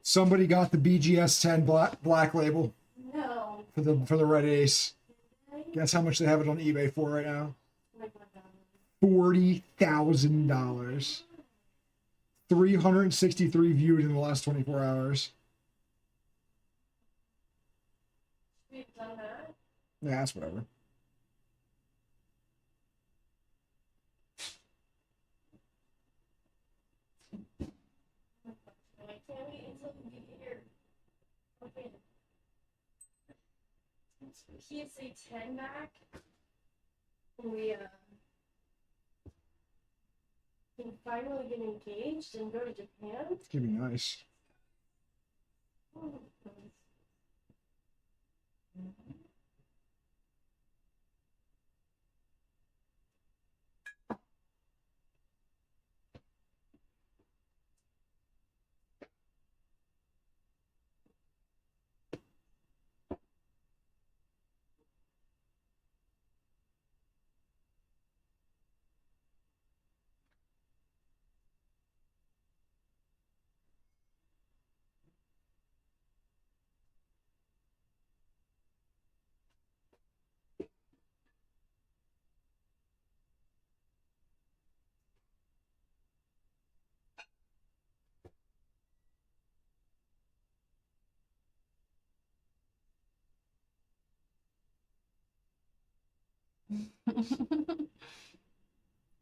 Somebody got the BGS 10 black label. No. For the Red Ace. Guess how much they have it on eBay for right now? $40,000. 363 viewed in the last 24 hours. We've done that. Yeah, that's whatever. I can't wait until you get here. Okay. PSA 10 back. We can finally get engaged and go to Japan. It's gonna be nice. Oh,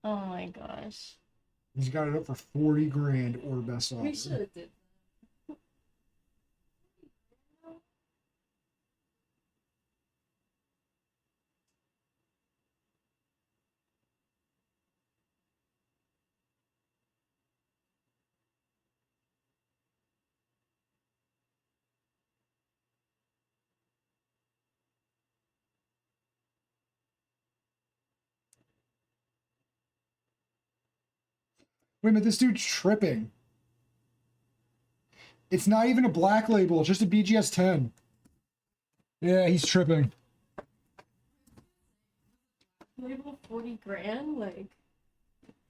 oh my gosh. He's got it up for 40 grand or best offer. We should have did. Wait a minute, this dude's tripping. It's not even a black label, it's just a BGS 10. Yeah, he's tripping. Label 40 grand? Like,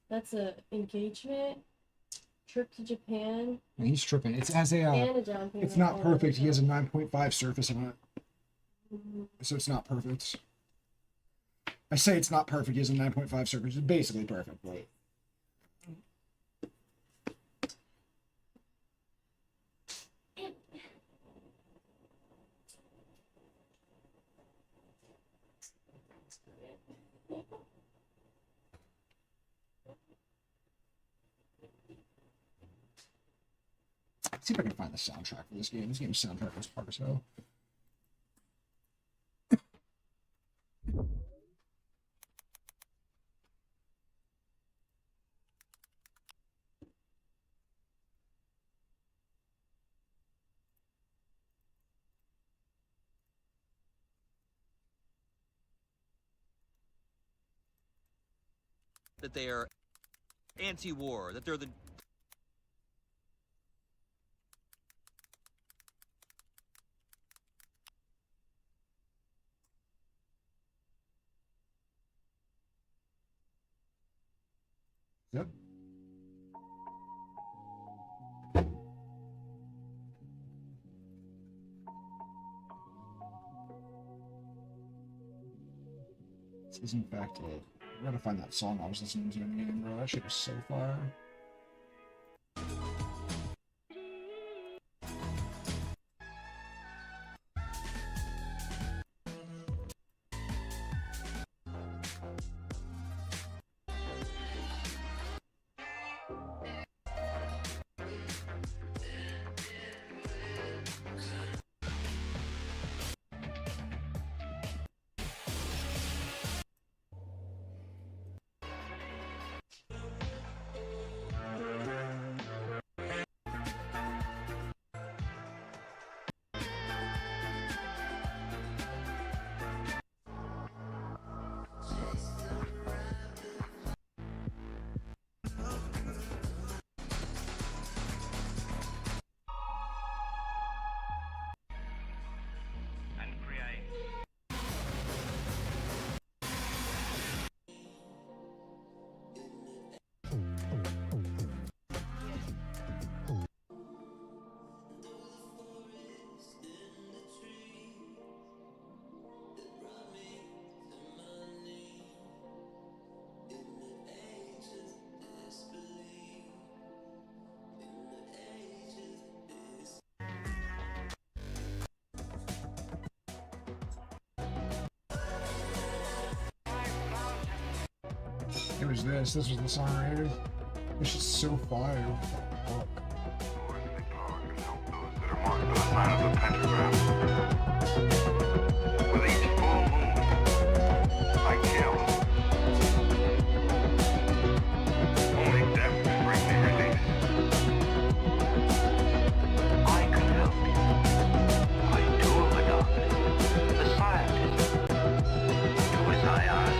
that's a engagement, trip to Japan, He's tripping. It has a. and a down payment. It's not and perfect. He has a down 9.5 surface on it, payment. so it's not perfect. I say it's not perfect. He has a 9.5 surface. It's basically perfect. Right? Let's see if I can find the soundtrack for this game. This game's soundtrack is hard as hell. That they are anti-war, that they're the Yep. This is in fact it. I gotta find that song I was listening to in the game, bro. That shit was so fire. It was this. This was the song I hated. This is so fire. Fuck. With each full moon, I kill. Only death can bring me release. I can help you. I do the darkness, the scientist. Do as I ask.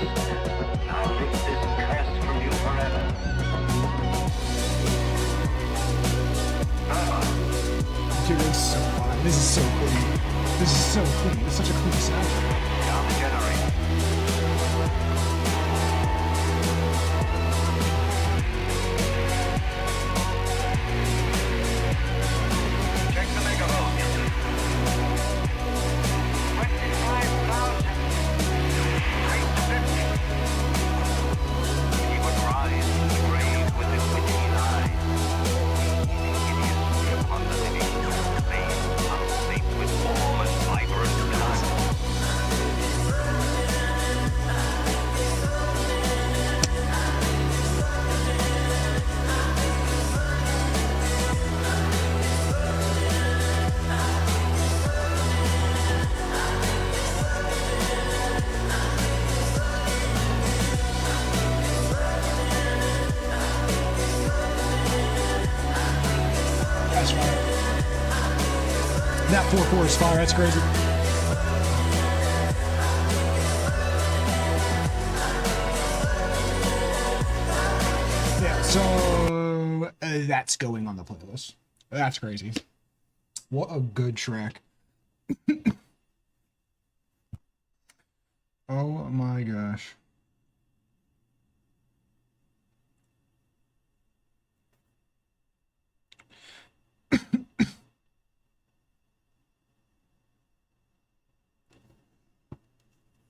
Now lift this curse from you forever. Bye-bye. Dude, this is so fire. This is so clean. This is so clean. It's such a clean sound. Down the generator. Check the megaphone. 25,000. Straight to 50. He would rise from the grave with a witching eye. Hideously upon the living, made pulsate with warm and vibrant life. That's fire. That 4/4 is fire. That's crazy. Yeah, so that's going on the playlist. That's crazy. What a good track. Oh my gosh.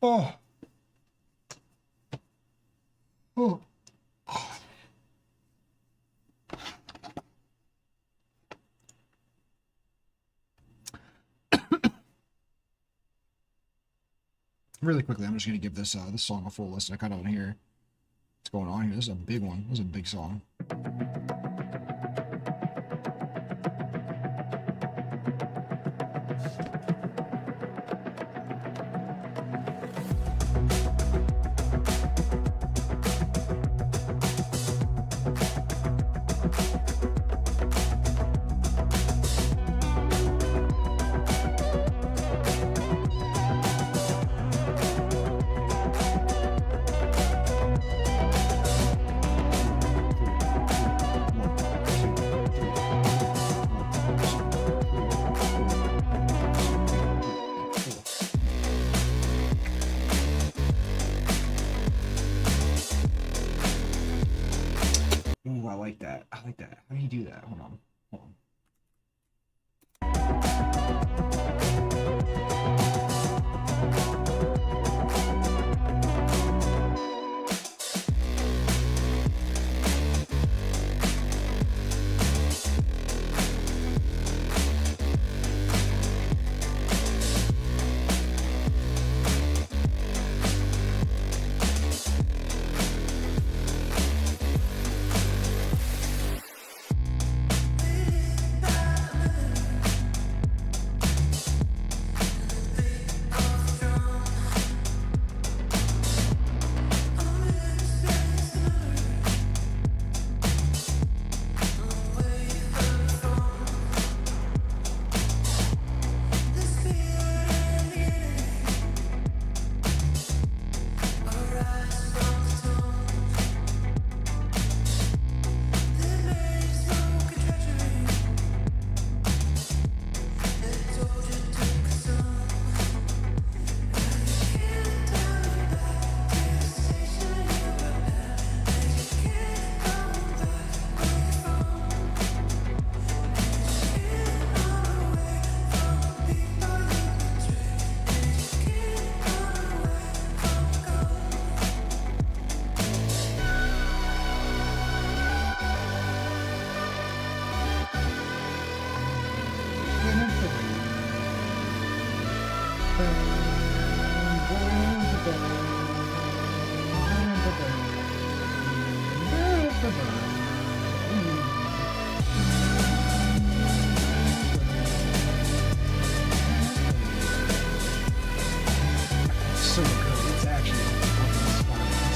Oh. Oh. Really quickly, I'm just gonna give this this song a full listen. I kind of want to hear what's going on here. This is a big one. This is a big song. like that. I like that. How do you do that? Hold on. Hold on. So good. It's actually fucking inspiring.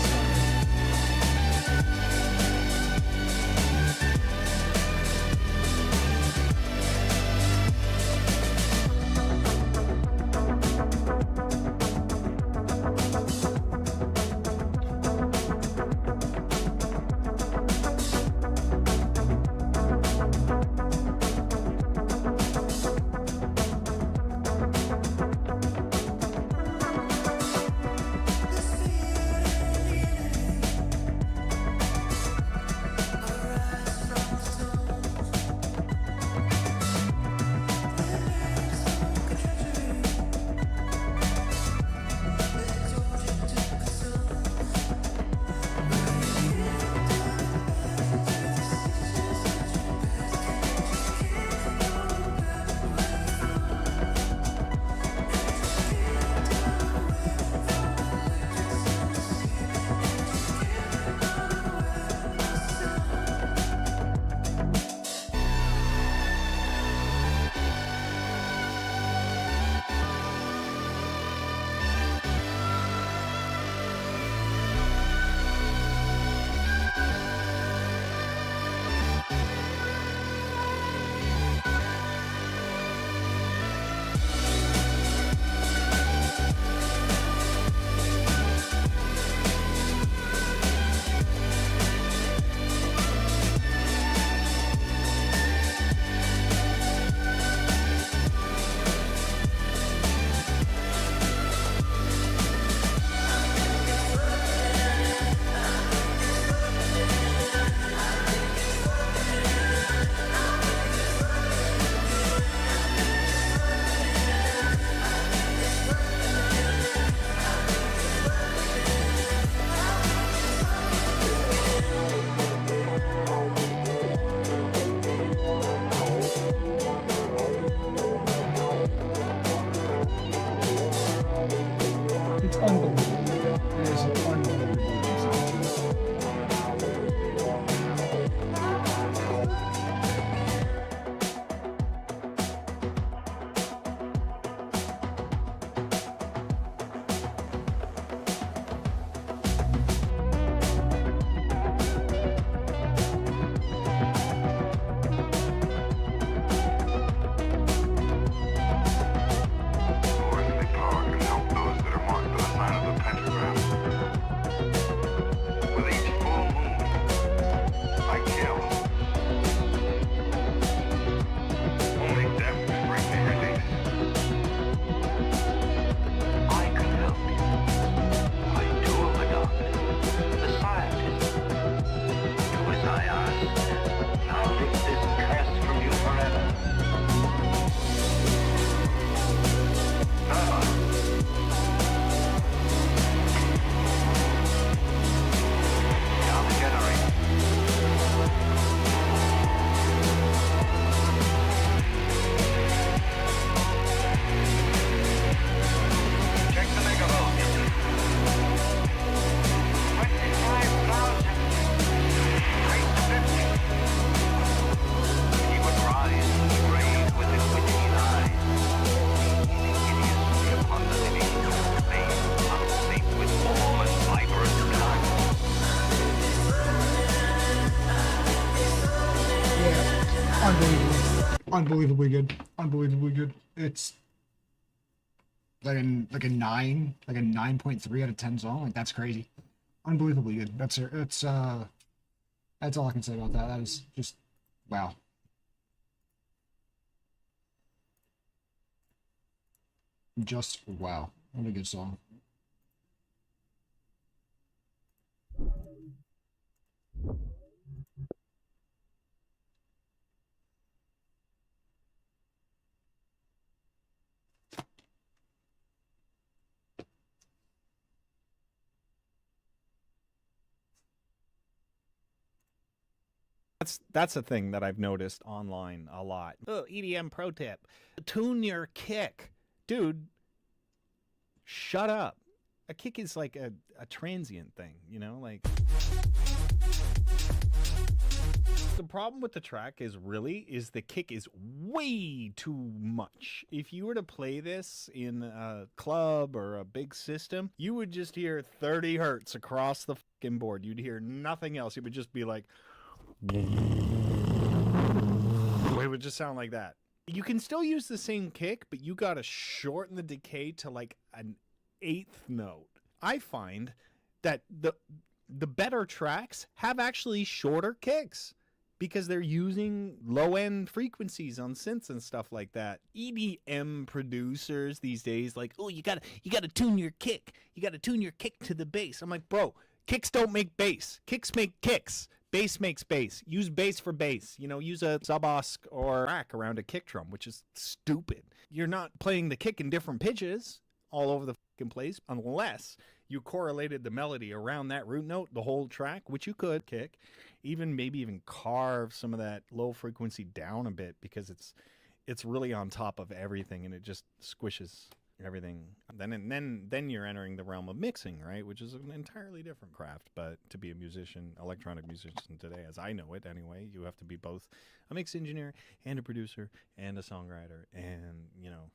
unbelievably good. Unbelievably good. It's like a 9.3 out of 10 song. Like that's crazy. Unbelievably good. That's all I can say about that. That is just wow. Just wow. What a good song. That's a thing that I've noticed online a lot. Oh, EDM pro tip. Tune your kick. Dude, shut up. A kick is like a transient thing, you know? Like, the problem with the track is the kick is way too much. If you were to play this in a club or a big system, you would just hear 30 hertz across the fucking board. You'd hear nothing else. It would just be like, it would just sound like that. You can still use the same kick, but you gotta shorten the decay to like an 1/8 note. I find that the better tracks have actually shorter kicks because they're using low-end frequencies on synths and stuff like that. EDM producers these days, like, oh, you gotta tune your kick. You gotta tune your kick to the bass. I'm like, bro, kicks don't make bass. Kicks make kicks. Bass makes bass. Use bass for bass. You know, use a sub-osc or rack around a kick drum, which is stupid. You're not playing the kick in different pitches all over the fucking place unless you correlated the melody around that root note the whole track, which you could kick, maybe even carve some of that low frequency down a bit because it's really on top of everything and it just squishes everything. Then you're entering the realm of mixing, right, which is an entirely different craft. But to be a musician, electronic musician today, as I know it anyway, you have to be both a mix engineer and a producer and a songwriter and, you know,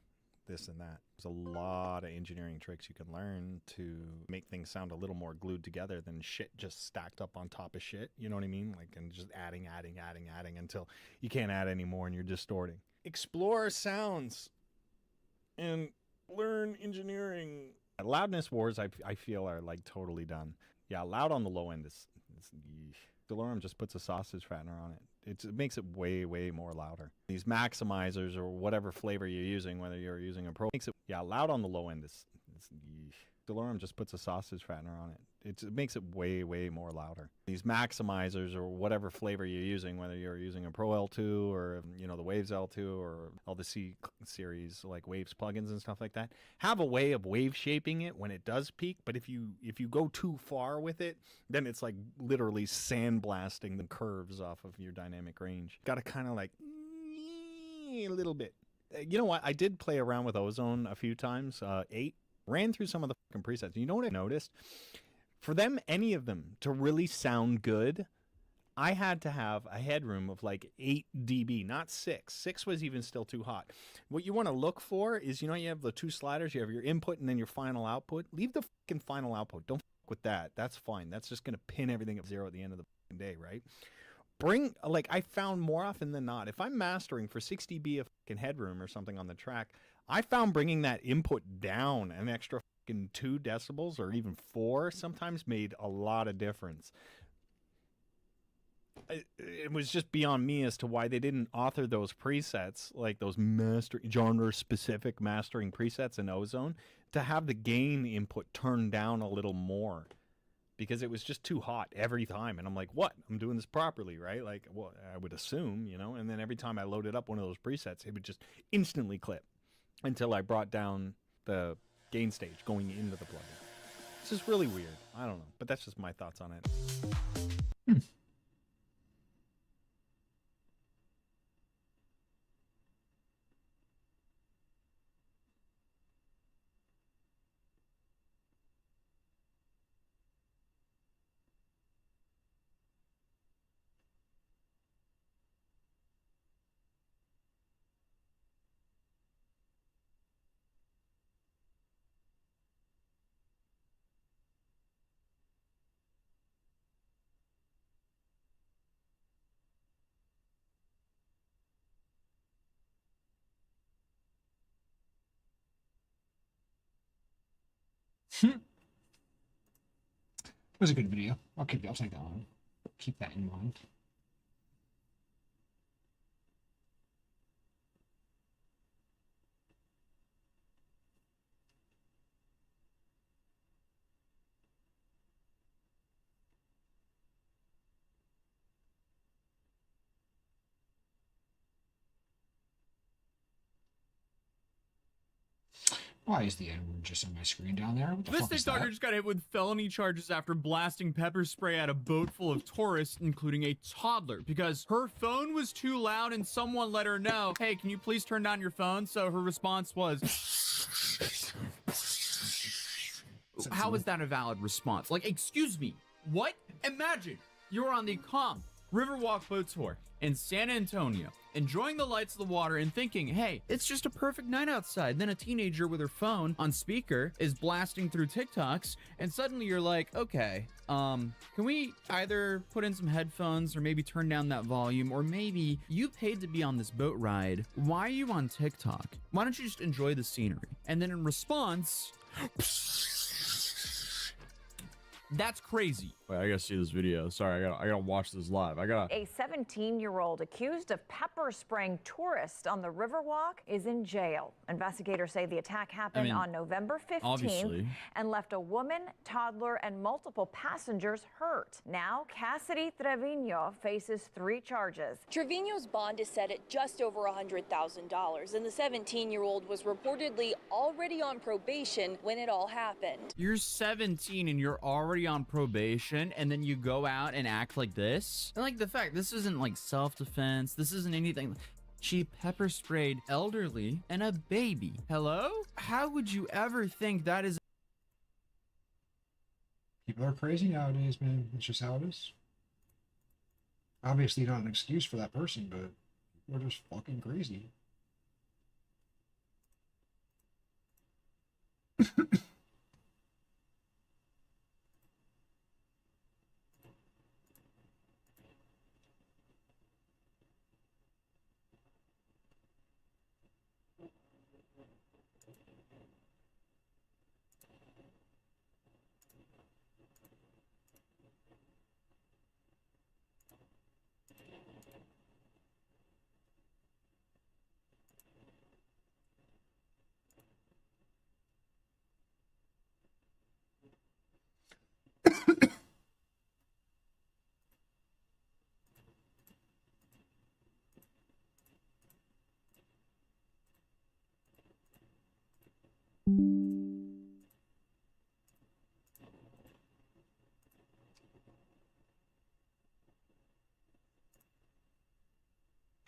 this and that. There's a lot of engineering tricks you can learn to make things sound a little more glued together than shit just stacked up on top of shit. You know what I mean? Like, and just adding until you can't add anymore and you're distorting. Explore sounds and learn engineering. Loudness wars, I feel, are like totally done. Yeah, loud on the low end is DeLorme just puts a sausage fattener on it. It makes it way more louder. These maximizers or whatever flavor you're using, whether you're using a pro, makes it loud on the low end is DeLorme just puts a sausage fattener on it. It makes it way more louder. These maximizers or whatever flavor you're using, whether you're using a Pro L2 or, you know, the Waves L2 or all the C series like Waves plugins and stuff like that, have a way of wave shaping it when it does peak. But if you go too far with it, then it's like literally sandblasting the curves off of your dynamic range. Got to kind of like a little bit. You know what? I did play around with Ozone a few times. 8. Ran through some of the fucking presets. You know what I noticed? For them, any of them, to really sound good, I had to have a headroom of like 8 dB, not 6. 6 was even still too hot. What you want to look for is, you know, you have the 2 sliders, you have your input and then your final output. Leave the fucking final output. Don't fuck with that. That's fine. That's just going to pin everything at 0 at the end of the fucking day, right? I found more often than not, if I'm mastering for 6 dB of fucking headroom or something on the track, I found bringing that input down an extra fucking 2 decibels or even 4 sometimes made a lot of difference. It was just beyond me as to why they didn't author those presets, like those genre-specific mastering presets in Ozone, to have the gain input turned down a little more. Because it was just too hot every time. And I'm like, what? I'm doing this properly, right? Like, well, I would assume, you know? And then every time I loaded up one of those presets, it would just instantly clip until I brought down the gain stage going into the plugin. It's just really weird. I don't know. But that's just my thoughts on it. It was a good video. I'll take that one. Keep that in mind. Why is the N-word just on my screen down there? What the This fuck is TikToker that? just got hit with felony charges after blasting pepper spray at a boat full of tourists, including a toddler, because her phone was too loud and someone let her know, hey, can you please turn down your phone? So her response was, how is that a valid response? Like, excuse me, what? Imagine you're on the calm Riverwalk boat tour in San Antonio, enjoying the lights of the water and thinking, hey, it's just a perfect night outside. Then a teenager with her phone on speaker is blasting through TikToks, and suddenly you're like, okay, can we either put in some headphones or maybe turn down that volume, or maybe you paid to be on this boat ride. Why are you on TikTok? Why don't you just enjoy the scenery? And then in response, that's crazy. Wait, I gotta see this video. Sorry, I gotta watch this live. A 17-year-old accused of pepper spraying tourists on the Riverwalk is in jail. Investigators say the attack happened on November 15th obviously. and left a woman, toddler, and multiple passengers hurt. Now, Cassidy Trevino faces 3 charges. Trevino's bond is set at just over $100,000, and the 17-year-old was reportedly already on probation when it all happened. You're 17 and you're already on probation, and then you go out and act like this. And like the fact, this isn't like self-defense. This isn't anything. She pepper sprayed elderly and a baby. Hello? How would you ever think that is? People are crazy nowadays, man. It's just how it is. Obviously not an excuse for that person, but we're just fucking crazy.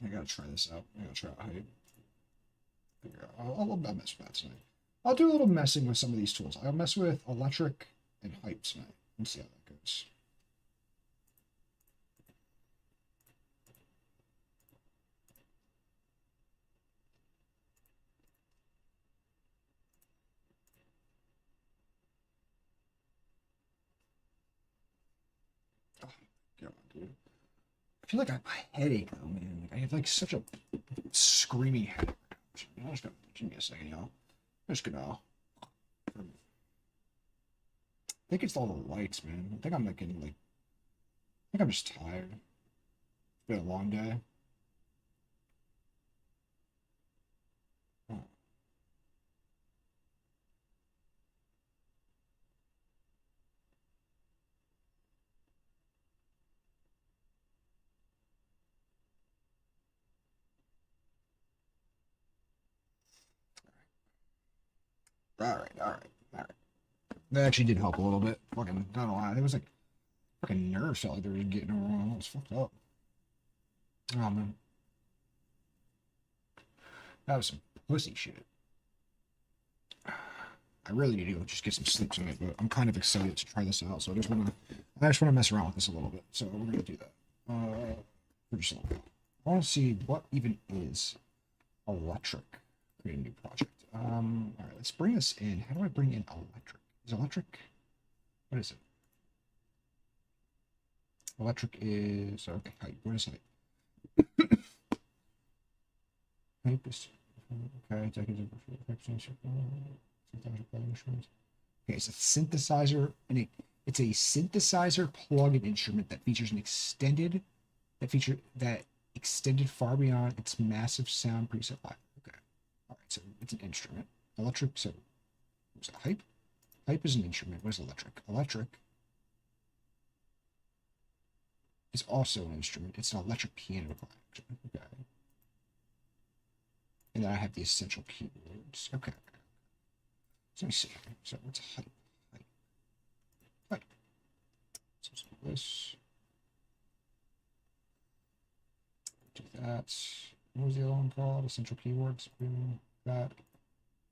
I gotta try this out. I gotta try out hype. I'll mess with that tonight. I'll do a little messing with some of these tools. I'll mess with electric and hype tonight and see how that goes. Oh, God, dude. I feel like I have a headache though, man. Like I have like such a screaming headache. I'm just gonna give me a second, y'all. I'm just gonna. I think it's all the lights, man. I think I'm like getting like. I think I'm just tired. It's been a long day. Oh. All right. That actually did help a little bit. Fucking, not a lot. It was like fucking nerves felt like they were getting around. It was fucked up. Oh man, that was some pussy shit. I really need to go just get some sleep tonight, but I'm kind of excited to try this out. So I just want to mess around with this a little bit. So we're gonna do that. For just a little bit. I want to see what even is electric. Create a new project. All right, let's bring this in. How do I bring in electric? Is electric? What is it? Electric is okay. Height. What is height? Height is okay. Okay, it's a synthesizer and a It's a synthesizer plug-in instrument that features that extended far beyond its massive sound preset library. Okay. All right, so it's an instrument. Electric, so was it hype? Hype is an instrument. What is electric? Electric is also an instrument. It's an electric piano collection. Okay. And then I have the essential keywords. Okay. So let me see. So what's hype? Hype. So this. Do that. What was the other one called? Essential keywords. Boom. That.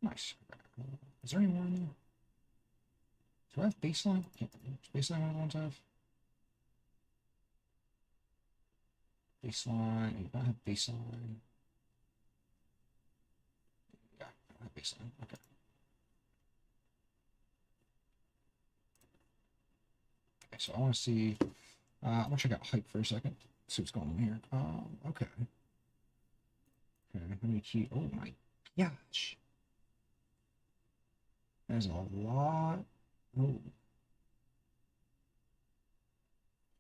Nice. Okay. Is there any more in there? Do I have baseline? Yeah, is baseline one of the ones I have? Baseline. I do not have baseline. Yeah, I don't have baseline. Okay. Okay, so I want to see. I'm gonna check out hype for a second. See what's going on here. Okay. Okay, let me key. Oh my gosh. There's a lot. Oh.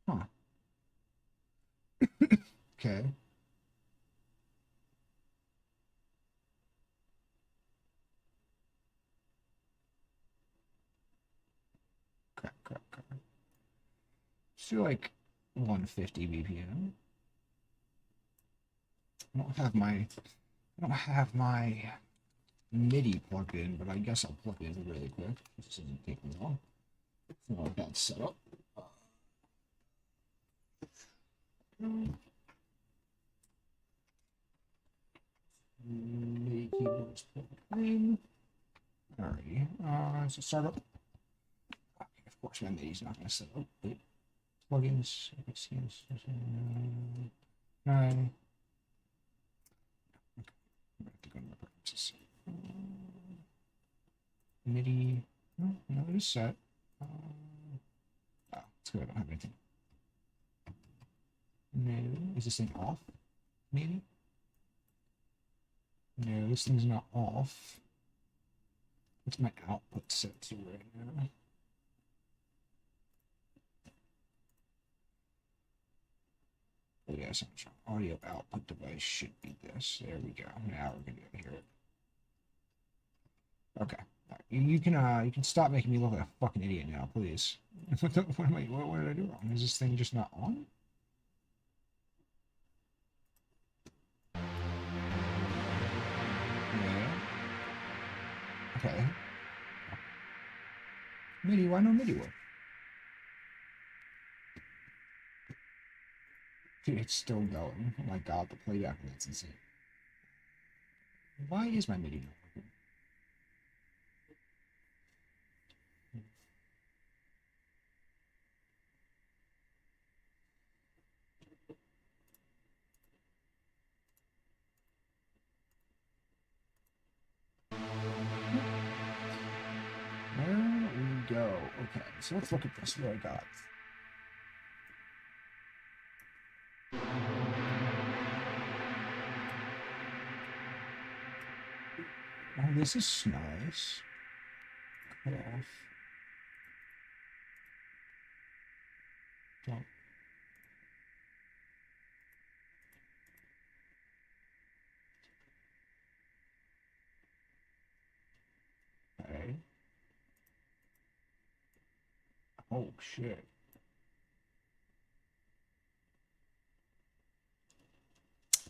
Huh. Okay. Crap. Let's do like 150 BPM. I don't have my MIDI plugged in, but I guess I'll plug it in really quick. This doesn't take me long. It's not a bad setup. MIDI keyboards plugged in. Alrighty. So startup. Okay, of course, my MIDI's not going to set up. Wait. Plugins. Nine. Okay. I'm going to have to go to my preferences. MIDI. No, it is set. Oh, it's good. I don't have anything. No. Is this thing off? Maybe? No, this thing's not off. What's my output set to right now? Oh, yes, audio output device should be this. There we go. Now we're gonna be able to hear it. Okay. You can stop making me look like a fucking idiot now, please. What did I do wrong? Is this thing just not on? Yeah. Okay. MIDI, why no MIDI work? Dude, it's still going. Oh my god, the playback, that's insane. Why is my MIDI not working? There we go. Okay, so let's look at this. What I got. Oh, this is nice. Cut off. Don't. Okay. Oh shit.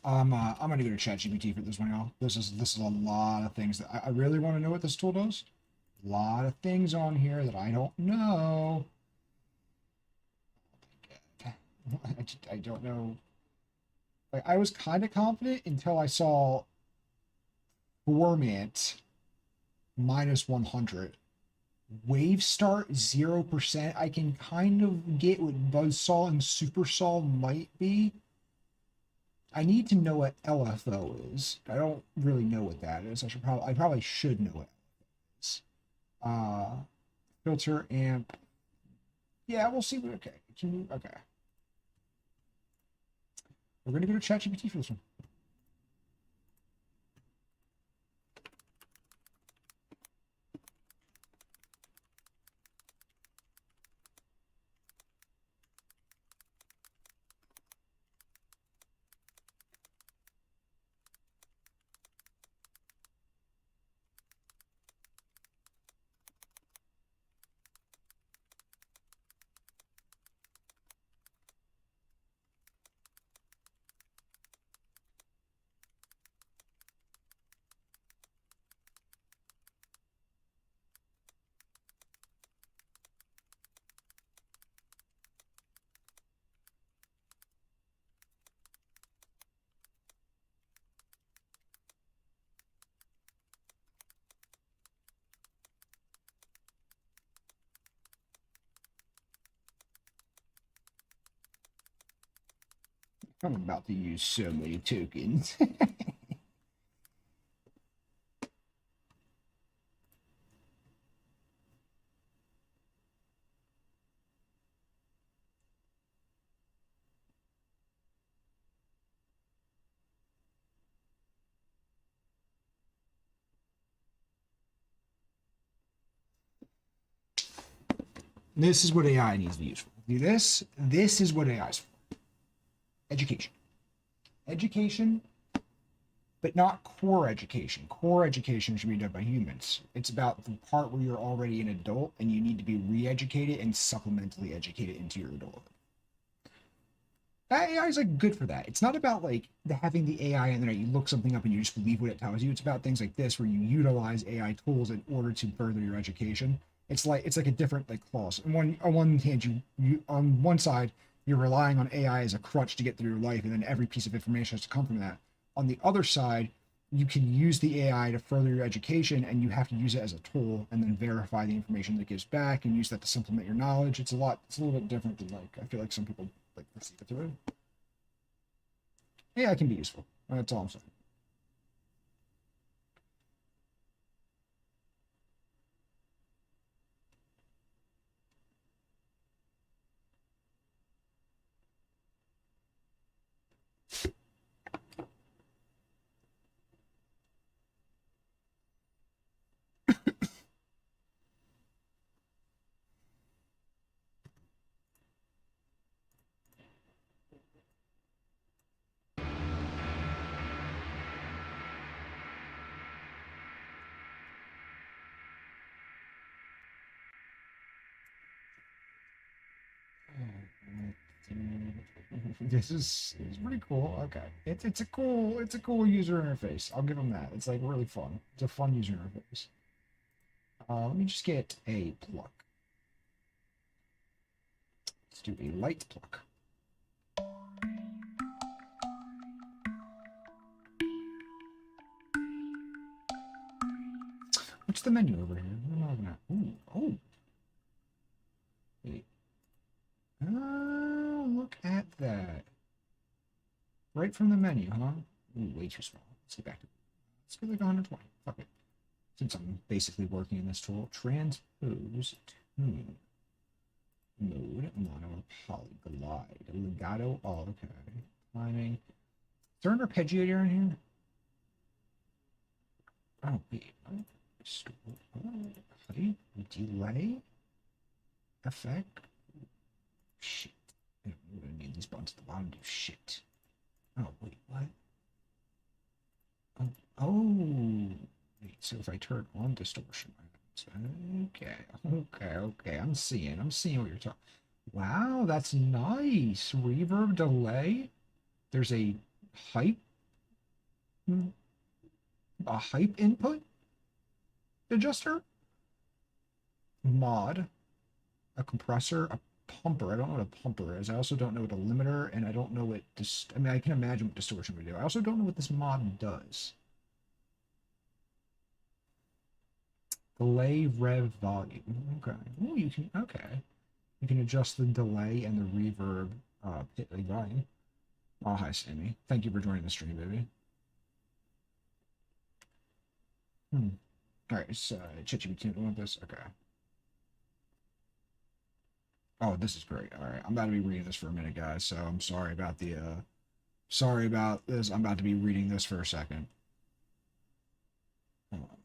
I'm gonna go to ChatGPT for this one, y'all. This is a lot of things that I really want to know what this tool does. A lot of things on here that I don't know. I don't know. Like, I was kind of confident until I saw Formant minus 100. Wave start 0%. I can kind of get what Buzzsaw and Supersaw might be. I need to know what LFO is. I don't really know what that is. I probably should know what LFO is. Filter amp. Yeah, we'll see. Okay. Okay. We're gonna go to ChatGPT for this one. I'm about to use so many tokens. This is what AI needs to be used for. Do this. This is what AI is for. Education. Education, but not core education. Core education should be done by humans. It's about the part where you're already an adult and you need to be re-educated and supplementally educated into your adulthood. That AI is like good for that. It's not about like having the AI in there, you look something up and you just believe what it tells you. It's about things like this where you utilize AI tools in order to further your education. It's like a different like clause. On one hand, you on one side you're relying on AI as a crutch to get through your life, and then every piece of information has to come from that. On the other side, you can use the AI to further your education, and you have to use it as a tool and then verify the information that it gives back and use that to supplement your knowledge. It's a little bit different than like I feel like some people like perceive it through. AI can be useful. That's all I'm saying. This is pretty cool. Okay, it's a cool user interface. I'll give them that. It's like really fun. It's a fun user interface. Let me just get a pluck. Let's do a light pluck. What's the menu over here? What am I looking at? Ooh, oh. Wait. Oh, look at that. Right from the menu, huh? Ooh, way too small. Let's get back to it. Let's go like 120. Fuck it. Since I'm basically working in this tool. Transpose tune. Mode. Mono. Polyglide. Legato. Oh, okay. Timing. Is there an arpeggiator in here? Oh, wait. Height. Delay. Effect. Shit. I don't need these buttons at the bottom to do shit. Oh, wait, what? Oh. Wait, so if I turn on distortion. Okay. I'm seeing what you're talking. Wow, that's nice. Reverb delay. There's a hype input adjuster. Mod. A compressor, a pumper. I don't know what a pumper is. I also don't know what a limiter, and I don't know what I mean, I can imagine what distortion would do. I also don't know what this mod does. Delay rev volume. Okay. Oh, you can adjust the delay and the reverb volume. Oh, hi, Sammy. Thank you for joining the stream, baby. All right, it's ChatGPT want this. Okay. Oh, this is great. All right, I'm about to be reading this for a minute, guys. So I'm sorry about the sorry about this. I'm about to be reading this for a second. Hold on.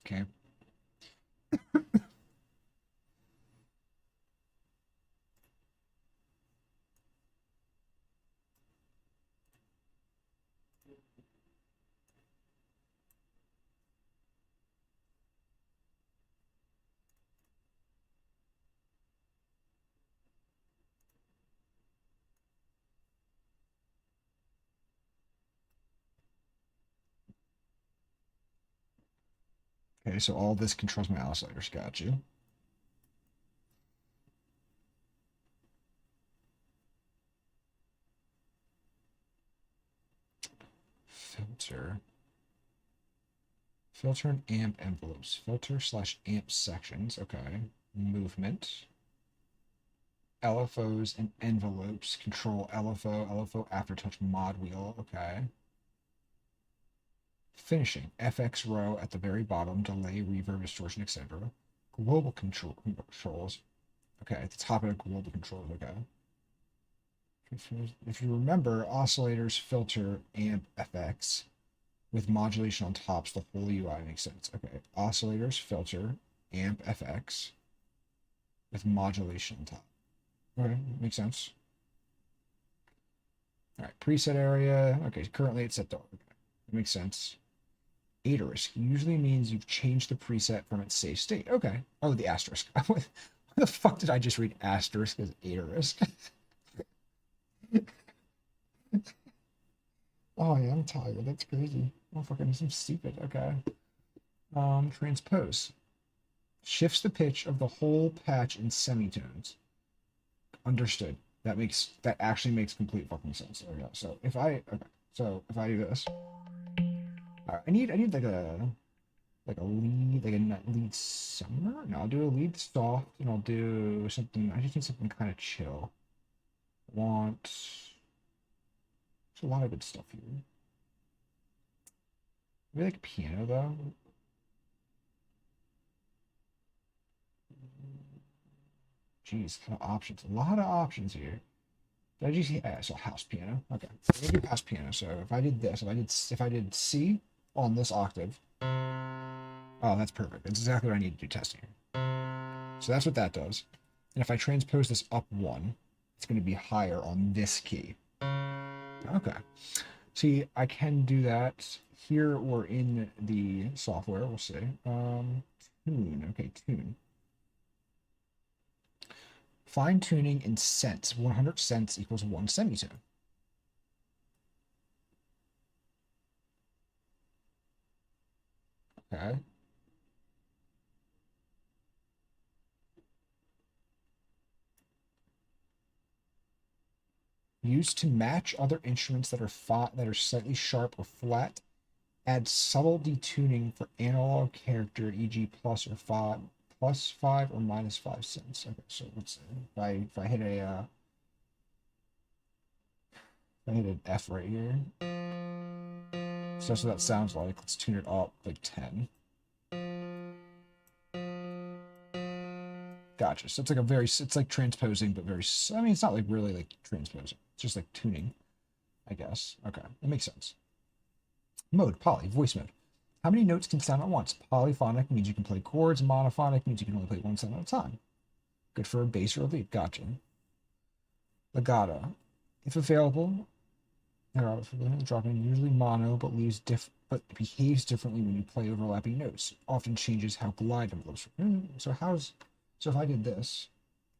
Okay. Okay, so all this controls my oscillators. Got you. Filter. Filter and amp envelopes. Filter slash amp sections. Okay. Movement. LFOs and envelopes. Control LFO. LFO aftertouch mod wheel. Okay. Finishing. FX row at the very bottom. Delay, reverb, distortion, etc. Global controls. Okay. At the top of the global controls. Okay. If you remember, oscillators, filter, amp, FX with modulation on top, so the whole UI makes sense. Okay, oscillators, filter, amp, FX with modulation on top. Okay, makes sense. All right, preset area. Okay, currently it's set to okay. That makes sense. Asterisk usually means you've changed the preset from its safe state. Okay. Oh, the asterisk. Why the fuck did I just read asterisk as asterisk? Oh yeah, I'm tired. That's crazy. Oh fucking, I'm stupid. Okay. Transpose. Shifts the pitch of the whole patch in semitones. Understood. That actually makes complete fucking sense. There we go. So if I do this, I need like a lead summer. No, I'll do a lead soft, and I'll do something. I just need something kind of chill. There's a lot of good stuff here. Maybe like piano though. Jeez, a lot of options. A lot of options here. Did I just see? Yeah, so house piano. Okay, I'm gonna do house piano. So if I did this, if I did C on this octave, oh, that's perfect. That's exactly what I need to do testing here. So that's what that does. And if I transpose this up one, it's going to be higher on this key. Okay. See, I can do that here or in the software. We'll see. Tune. Okay, tune. Fine tuning in cents. 100 cents equals 1 semitone. Okay. Used to match other instruments that are slightly sharp or flat. Add subtle detuning for analog character, e.g. +5 or -5 cents. Okay, so let's see. If I hit an F right here. So that's what that sounds like. Let's tune it up like 10. Gotcha. So it's like it's like transposing, but I mean, it's not like really like transposing. It's just like tuning, I guess. Okay, that makes sense. Mode, poly, voice mode. How many notes can sound at once? Polyphonic means you can play chords. Monophonic means you can only play one sound at a time. Good for a bass or a lead. Gotcha. Legato. If available, dropping usually mono, but behaves differently when you play overlapping notes. Often changes how glide envelopes. So if I did this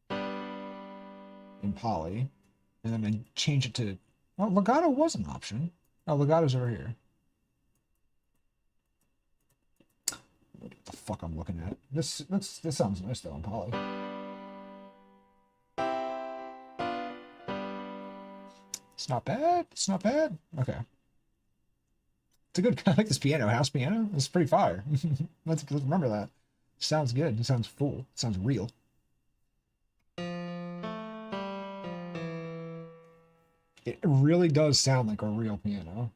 in poly, and then I change it to, well, legato was an option. Oh, legato's over here. What the fuck I'm looking at? This sounds nice though in poly. It's not bad. It's not bad. Okay. It's a good. I like this piano. House piano. It's pretty fire. let's remember that. It sounds good. It sounds full. It sounds real. It really does sound like a real piano.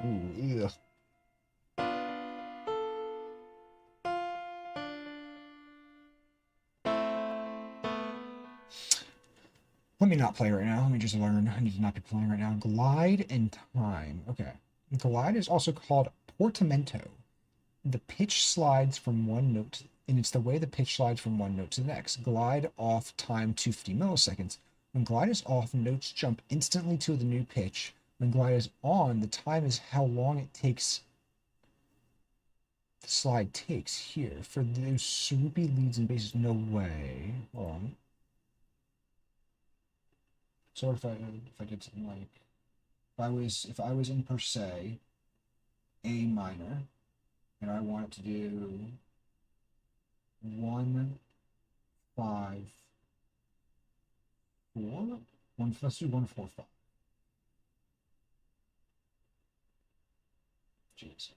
Ooh, ew. Let me not play right now. Let me just learn. I need to not be playing right now. Glide and time. Okay. Glide is also called portamento. The pitch slides from one note, and it's the way the pitch slides from one note to the next. Glide off time 250 milliseconds. When glide is off, notes jump instantly to the new pitch. When glide is on, the time is how long it takes. The slide takes here. For those swoopy leads and basses, no way. Hold on. So if I did something like, if I was in per se, A minor, and I wanted to do 1 5 4 let's do 1 4 5. Jeez.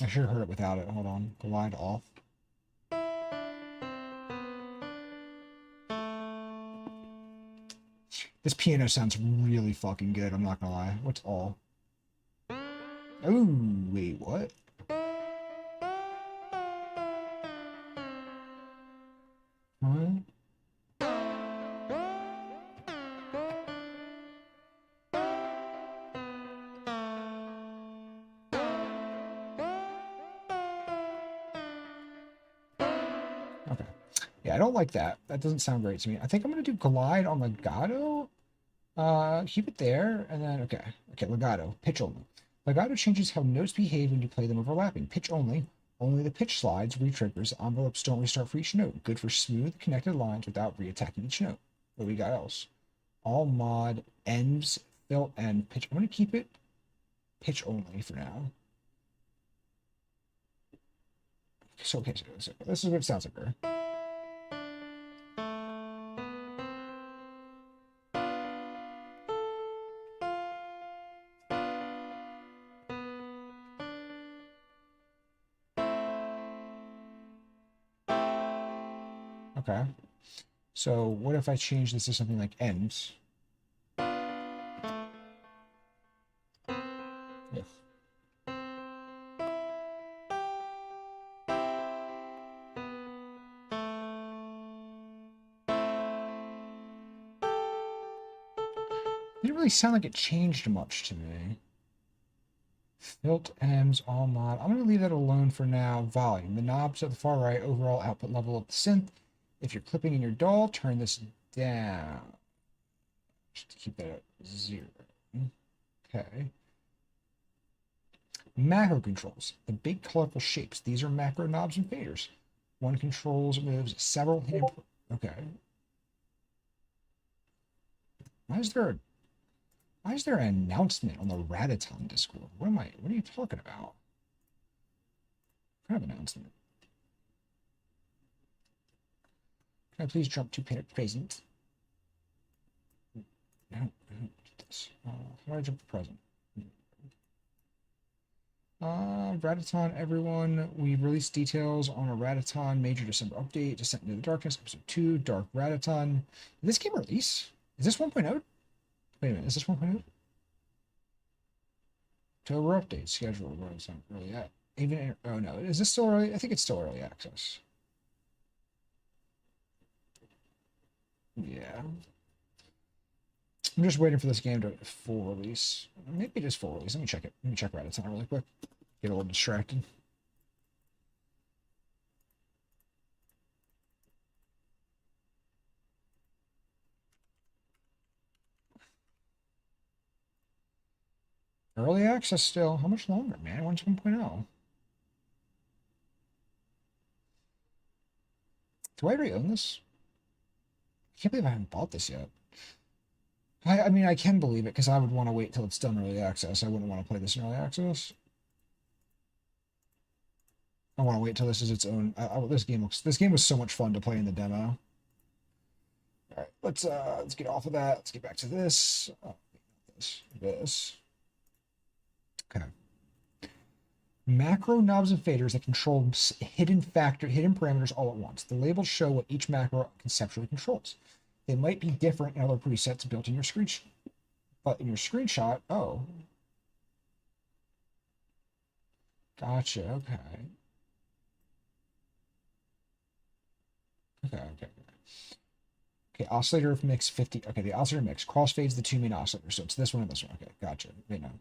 I should have heard it without it. Hold on. Glide off. This piano sounds really fucking good, I'm not gonna lie. What's all? Oh, wait, what? What? Okay. Yeah, I don't like that. That doesn't sound great to me. I think I'm gonna do glide on legato. Keep it there, and then okay, legato, pitch only. Legato changes how notes behave when you play them overlapping. Pitch only. Only the pitch slides, re-triggers. Envelopes don't restart for each note. Good for smooth, connected lines without re-attacking each note. What do we got else? All mod, ends, fill, and pitch. I'm gonna keep it pitch only for now. So okay, so this is what it sounds like there. Okay. So what if I change this to something like ends? Yes. Didn't really sound like it changed much to me. Filt M's all mod. I'm going to leave that alone for now. Volume. The knobs at the far right. Overall output level of the synth. If you're clipping in your DAW, turn this down. Just to keep that at 0. Okay. Macro controls. The big colorful shapes. These are macro knobs and faders. One controls moves several hidden... Okay. Why is there an announcement on the Radaton Discord? What are you talking about? What kind of announcement? Can I please jump to present? No, this. How do I jump to present? Radaton, everyone. We released details on a Radaton major December update. Descent into the Darkness, episode 2, Dark Radaton. Did this game release? Is this 1.0? Wait a minute, is this 1.0? October update schedule. Where is it really at? Even oh no, is this still early? I think it's still early access. Yeah. I'm just waiting for this game to full release. Maybe it is full release. Let me check it. Let me check Radaton really quick. Get a little distracted. Early access still. How much longer, man? When's 1.0? Do I already own this? I can't believe I haven't bought this yet. I mean, I can believe it because I would want to wait till it's done early access. I wouldn't want to play this in early access. I want to wait till this is its own. This game was so much fun to play in the demo. All right, let's get off of that. Let's get back to this. Oh, this. Okay. Macro knobs and faders that control hidden parameters all at once. The labels show what each macro conceptually controls. They might be different in other presets built in your screenshot, but in your screenshot, oh. Gotcha, okay. Okay, oscillator mix 50. Okay, the oscillator mix. Crossfades the two main oscillators, so it's this one and this one. Okay, gotcha. Wait, no.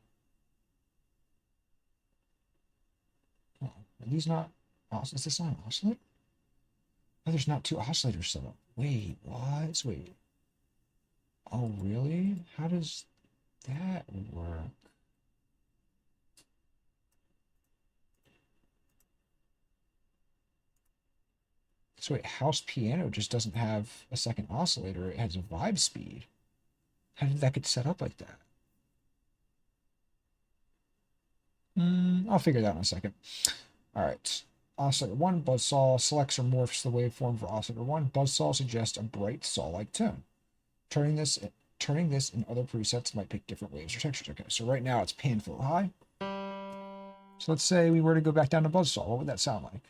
Oh, are these not... Is this not an oscillator? Oh, there's not two oscillators set up. Wait, what? Wait. Oh, really? How does that work? So wait, House Piano just doesn't have a second oscillator. It has a vibe speed. How did that get set up like that? I'll figure that out in a second. All right. Oscillator 1, buzzsaw selects or morphs the waveform for oscillator 1. Buzzsaw suggests a bright saw-like tone. Turning this in other presets might pick different waves or textures. Okay, so right now it's pan float high. So let's say we were to go back down to buzzsaw. What would that sound like?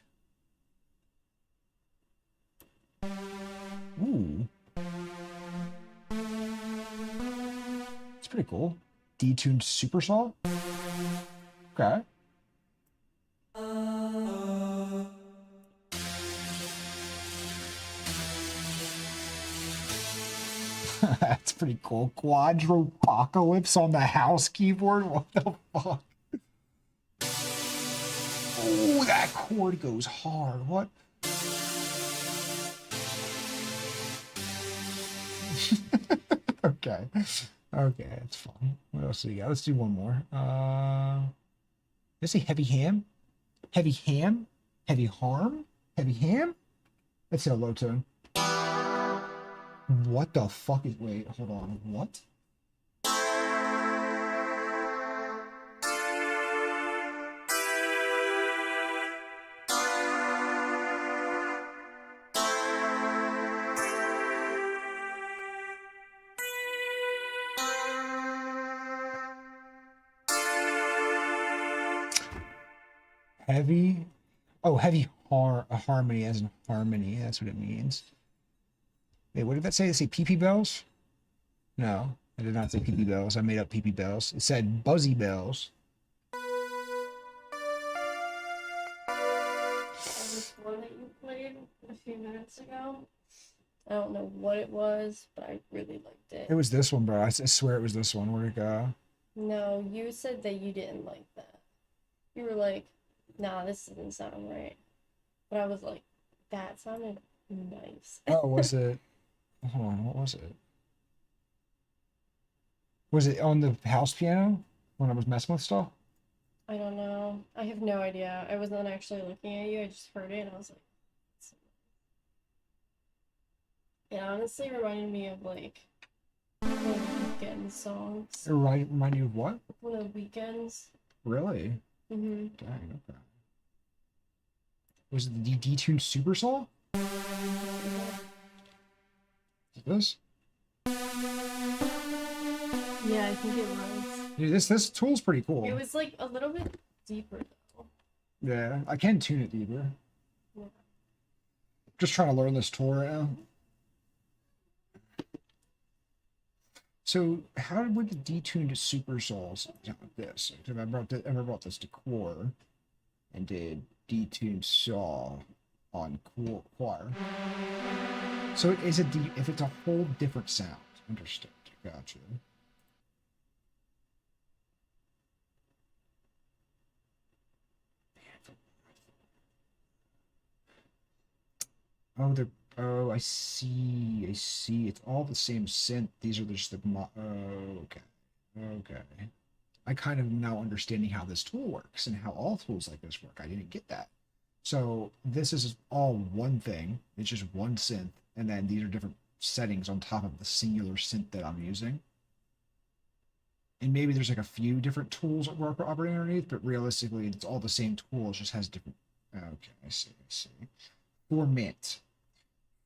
Ooh. It's pretty cool. Detuned super saw? Okay. That's pretty cool. Quadropocalypse on the house keyboard? What the fuck? Oh, that chord goes hard. What? Okay. Okay, that's fine. What else do we got? Let's do one more. Let's say heavy ham? Heavy ham? Heavy harm? Heavy ham? Let's hit a low tone. What the fuck is... Wait, hold on. What? Heavy... Oh, heavy harmony as in harmony. That's what it means. Wait, what did that say? Did it say pee-pee bells? No, I did not say pee-pee bells. I made up pee-pee bells. It said buzzy bells. This one that you played a few minutes ago. I don't know what it was, but I really liked it. It was this one, bro. I swear it was this one. Where'd it go? No, you said that you didn't like that. You were like, nah, this doesn't sound right. But I was like, that sounded nice. Oh, was it? Hold on, what was it? Was it on the house piano when I was messing with stuff? I don't know. I have no idea. I wasn't actually looking at you. I just heard it and I was like, it honestly reminded me of like one of the Weeknd songs. It remind you of what? One of the Weeknd's. Really? Mm-hmm. Dang, okay. Was it the detuned super saw? Is it this? Yeah, I think it was. Dude, this tool's pretty cool. It was like a little bit deeper though. Yeah, I can tune it deeper. Yeah. Just trying to learn this tool right now. So how would the detuned super saws sound like this? If I ever brought this to core and did detuned saw on choir. So it is if it's a whole different sound. Understood. Gotcha. Oh, I see. It's all the same synth. These are just the okay. I kind of now understanding how this tool works and how all tools like this work. I didn't get that. So this is all one thing. It's just one synth, and then these are different settings on top of the singular synth that I'm using. And maybe there's like a few different tools that we're operating underneath, but realistically, it's all the same tool. It just has different. Okay, I see. Formant.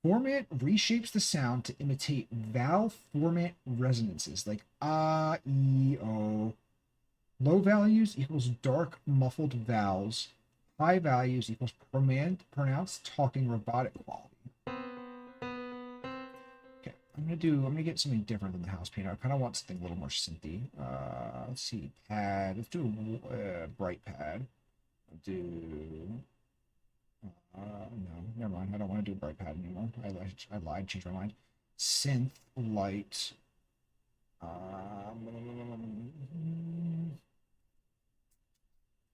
Formant reshapes the sound to imitate vowel formant resonances like ah, e, o. Low values equals dark, muffled vowels. High values equals pronounced, talking, robotic quality. Okay, I'm gonna get something different than the house piano. I kind of want something a little more synthy. Let's see, pad. Let's do a bright pad. I'll do. No, never mind. I don't want to do a bright pad anymore. I lied. Changed my mind. Synth light.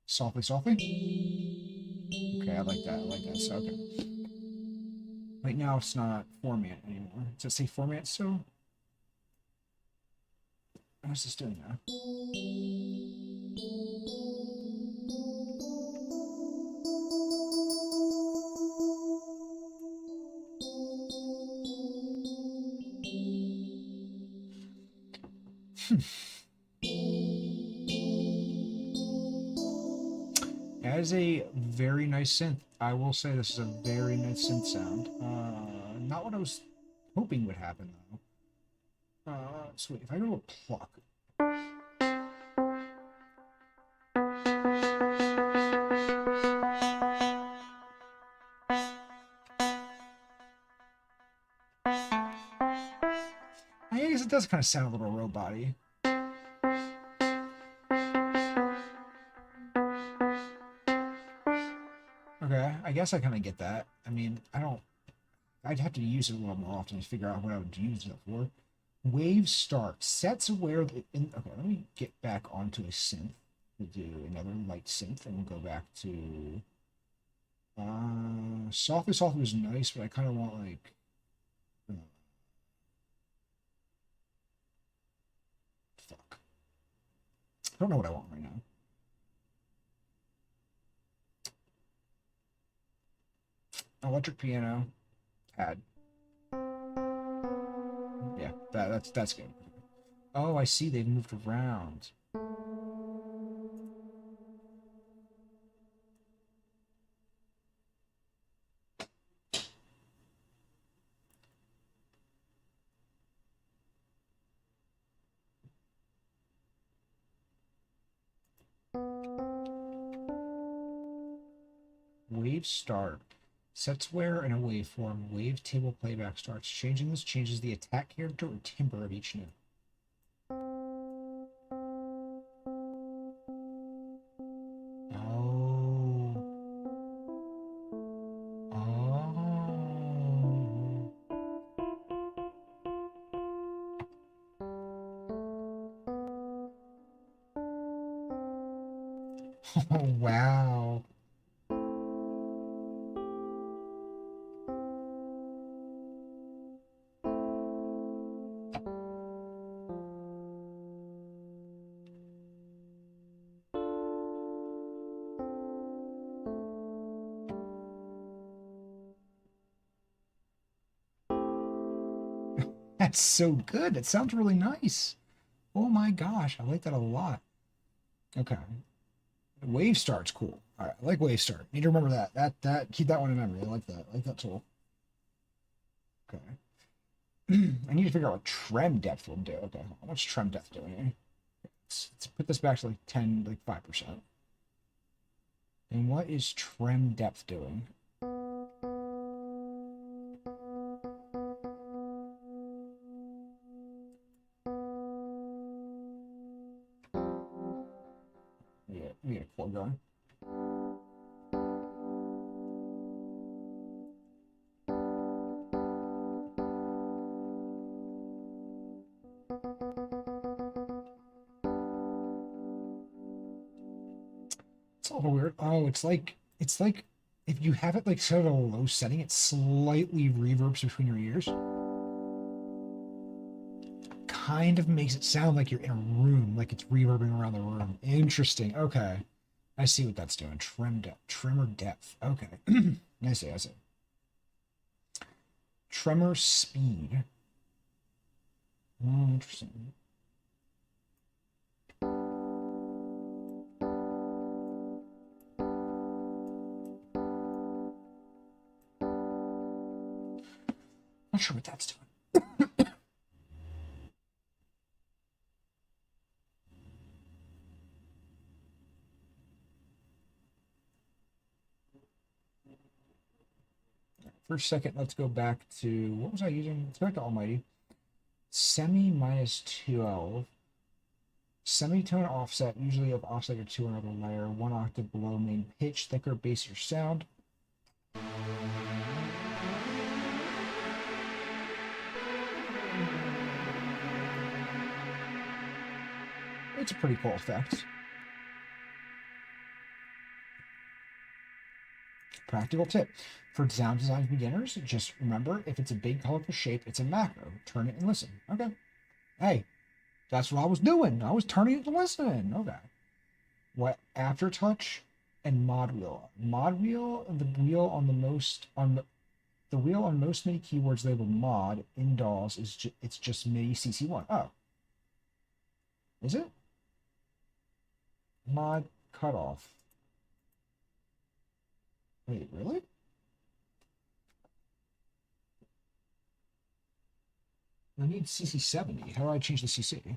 Softly. Okay, I like that. So, okay. Right now it's not format anymore. Does it say format still? What's this doing now? That is a very nice synth. I will say this is a very nice synth sound. Not what I was hoping would happen though. Sweet. If I go to a pluck. I guess it does kind of sound a little robot-y. Okay, I guess I kind of get that. I mean, I'd have to use it a little more often to figure out what I would use it for. Wave start. Sets aware that okay, let me get back onto a synth to do another light synth, and we'll go back to softly softly was nice, but I kind of want like fuck. I don't know what I want right now. Electric piano. Pad. Yeah, that's good. Oh, I see. They've moved around. Wave start. Sets where in a waveform, wave table playback starts. Changing this changes the attack character or timbre of each note. Oh. Oh. Oh, wow. That's so good. It sounds really nice. Oh my gosh, I like that a lot. Okay. Wave start's cool. All right, I like wave start. Need to remember that. That keep that one in memory. I like that. I like that tool. Okay. I need to figure out what trem depth will do. Okay, what's trem depth doing here? Let's put this back to like 10, like 5%. And what is trem depth doing? We get a chord going. It's a little weird. Oh, it's like if you have it like set at a low setting, it slightly reverbs between your ears. Kind of makes it sound like you're in a room, like it's reverbing around the room. Interesting. Okay. I see what that's doing. Tremor depth. Okay. I see. Tremor speed. Oh, interesting. Not sure what that's doing. For a second, let's go back to, what was I using? Let's go back to Almighty. Semi minus 12. Semitone offset, usually of oscillator 2 or another layer, 1 octave below main pitch, thicker, bassier sound. It's a pretty cool effect. Practical tip. For sound design beginners, just remember, if it's a big colorful shape, it's a macro. Turn it and listen. Okay. Hey, that's what I was doing. I was turning it and listening. Okay. What aftertouch and mod wheel. Mod wheel, the wheel on the most the wheel on most MIDI keyboards labeled mod in DAWs is it's just MIDI CC1. Oh. Is it? Mod cutoff. Wait, really? I need CC70. How do I change the CC?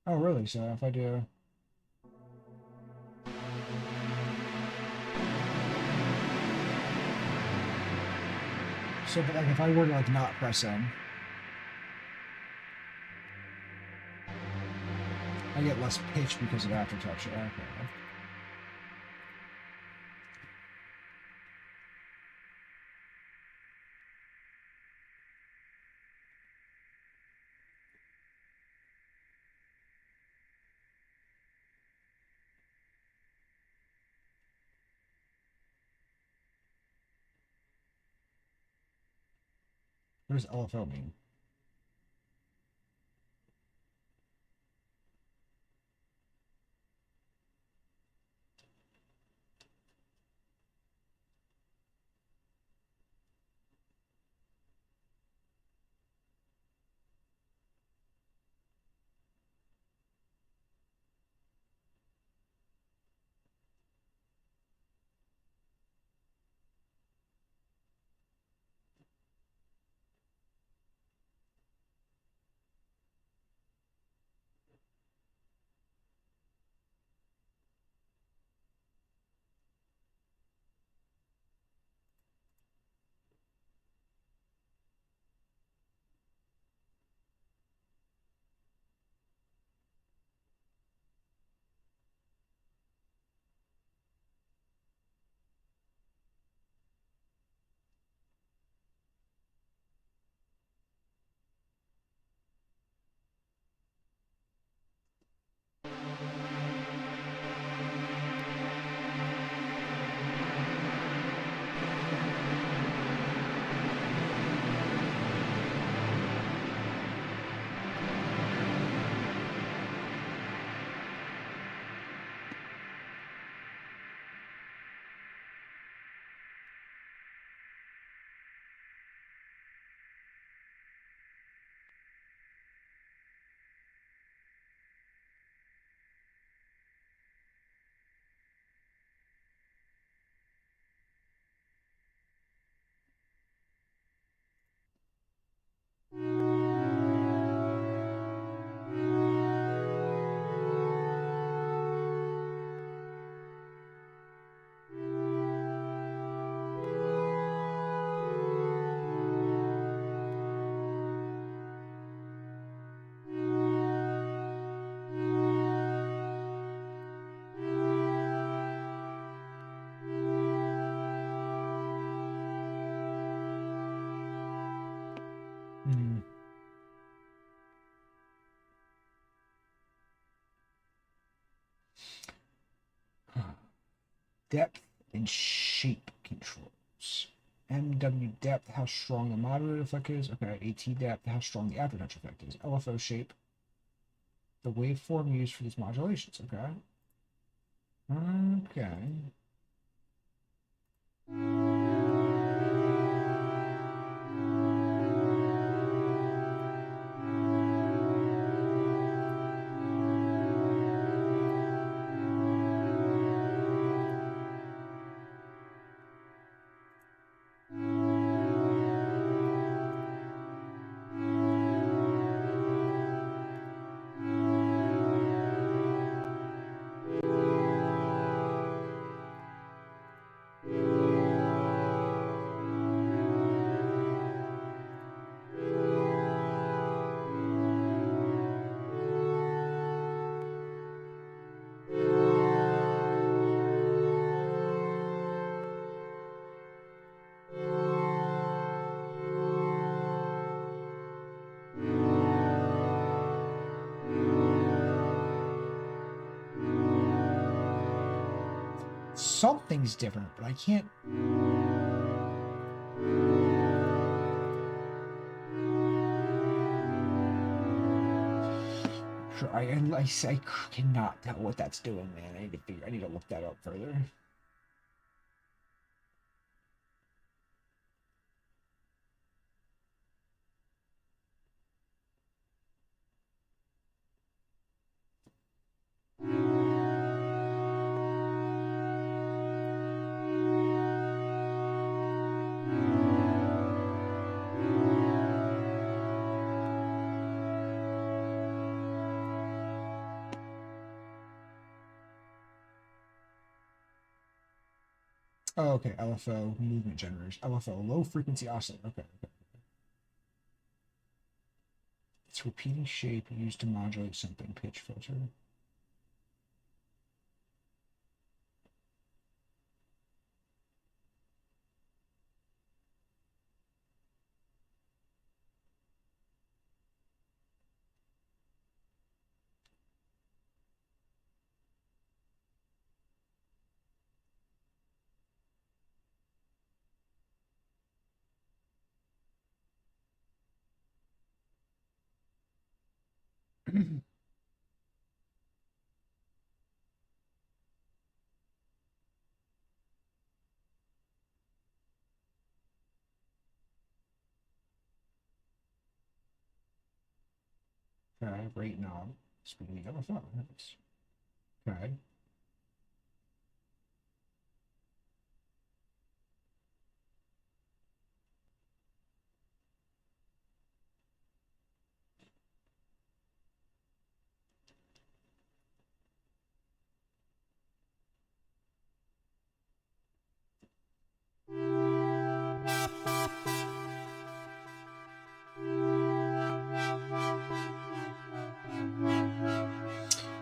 Oh, really? So if I do... So, but like, if I were to, like, not press M, I get less pitch because of aftertouch. Okay. What does LFO mean? Hmm. Depth and shape controls. MW depth, how strong the moderator effect is. Okay, AT depth, how strong the aftertouch effect is. LFO shape, the waveform used for these modulations. Okay. Okay. Something's different, but I can't. Sure, I cannot tell what that's doing, man. I need to look that up further. Oh, okay. LFO movement generators. LFO low frequency oscillator. Okay. Okay. It's repeating shape used to modulate something. Pitch filter. Okay, rate knob. Speed LFO. Nice. Okay.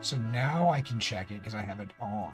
So now I can check it because I have it on.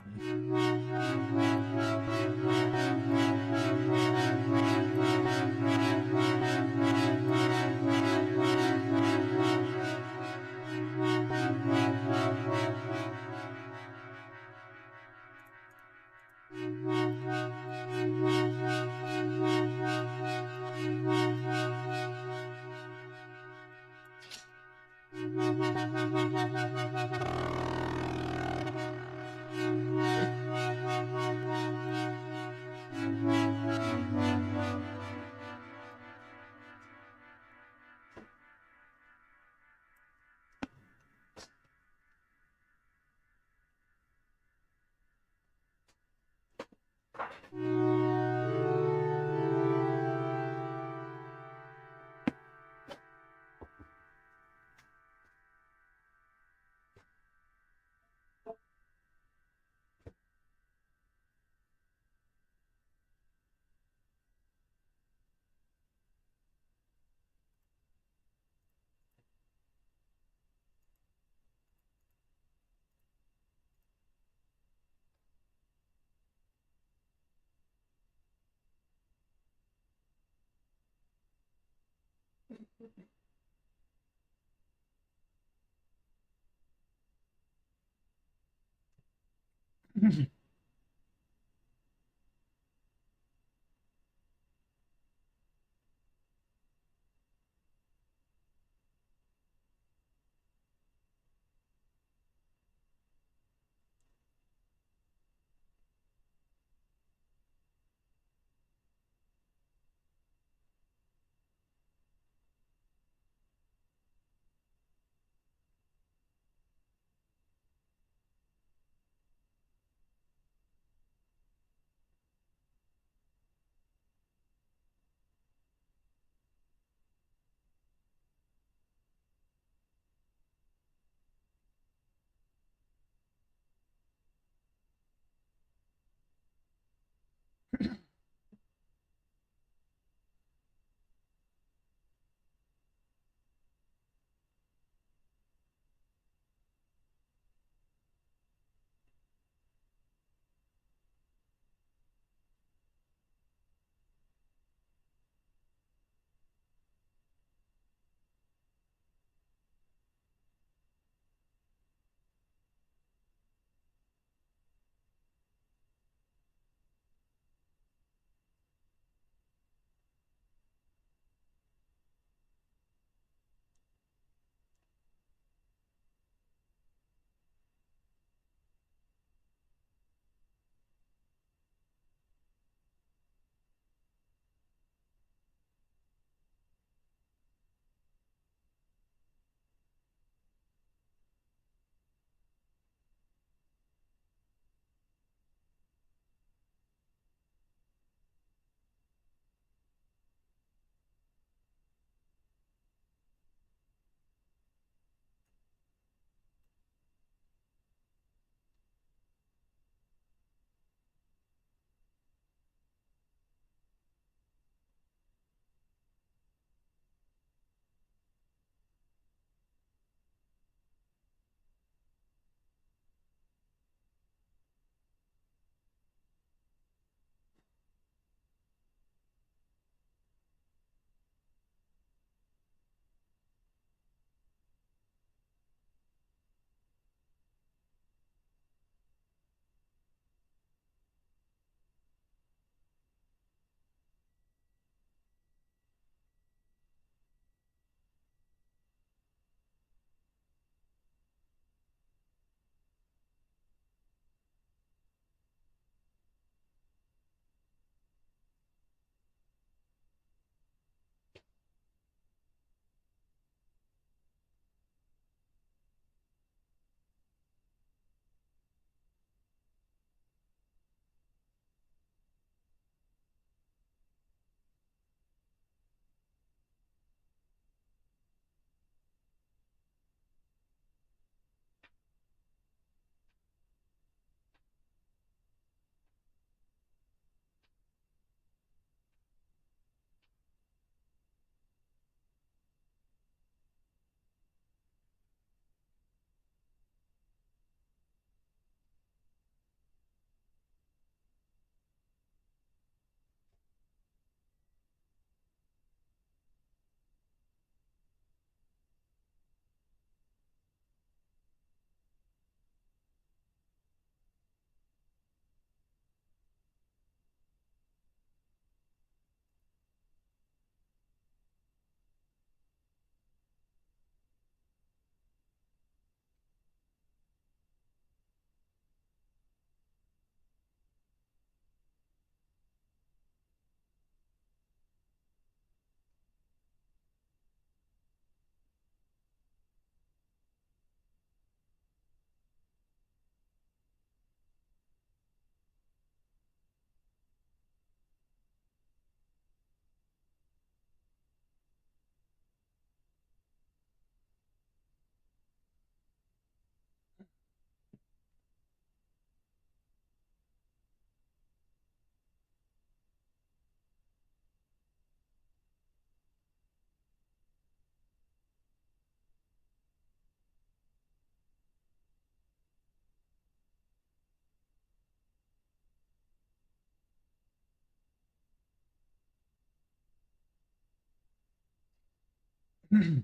Okay.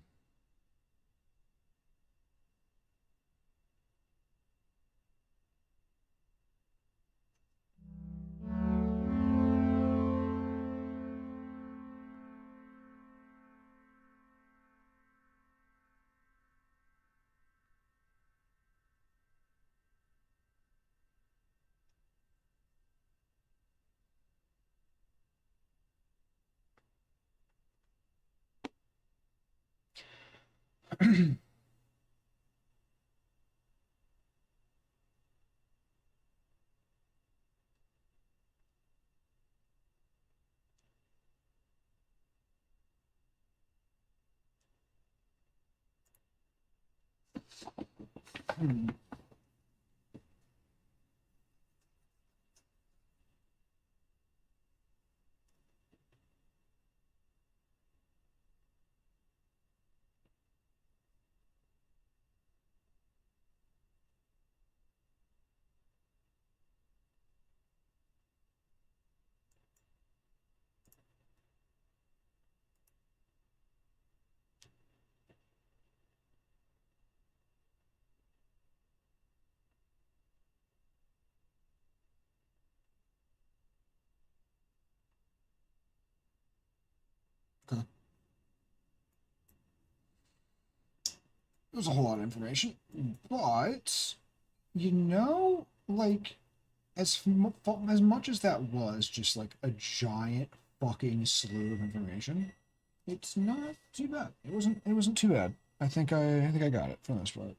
It was a whole lot of information, but you know, like as much as that was just like a giant fucking slew of information, it's not too bad. It wasn't too bad. I think I got it for the most part.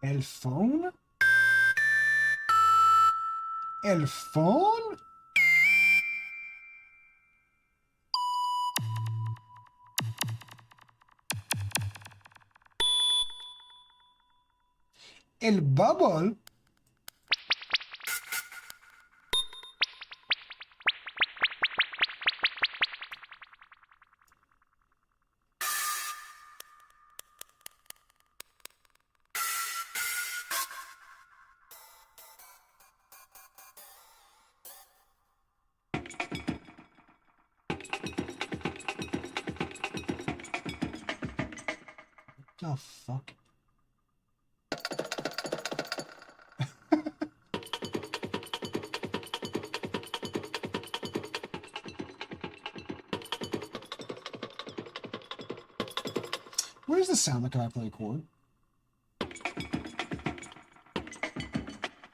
El phone? El phone? El bubble? The fuck? What does this sound like if I play a chord?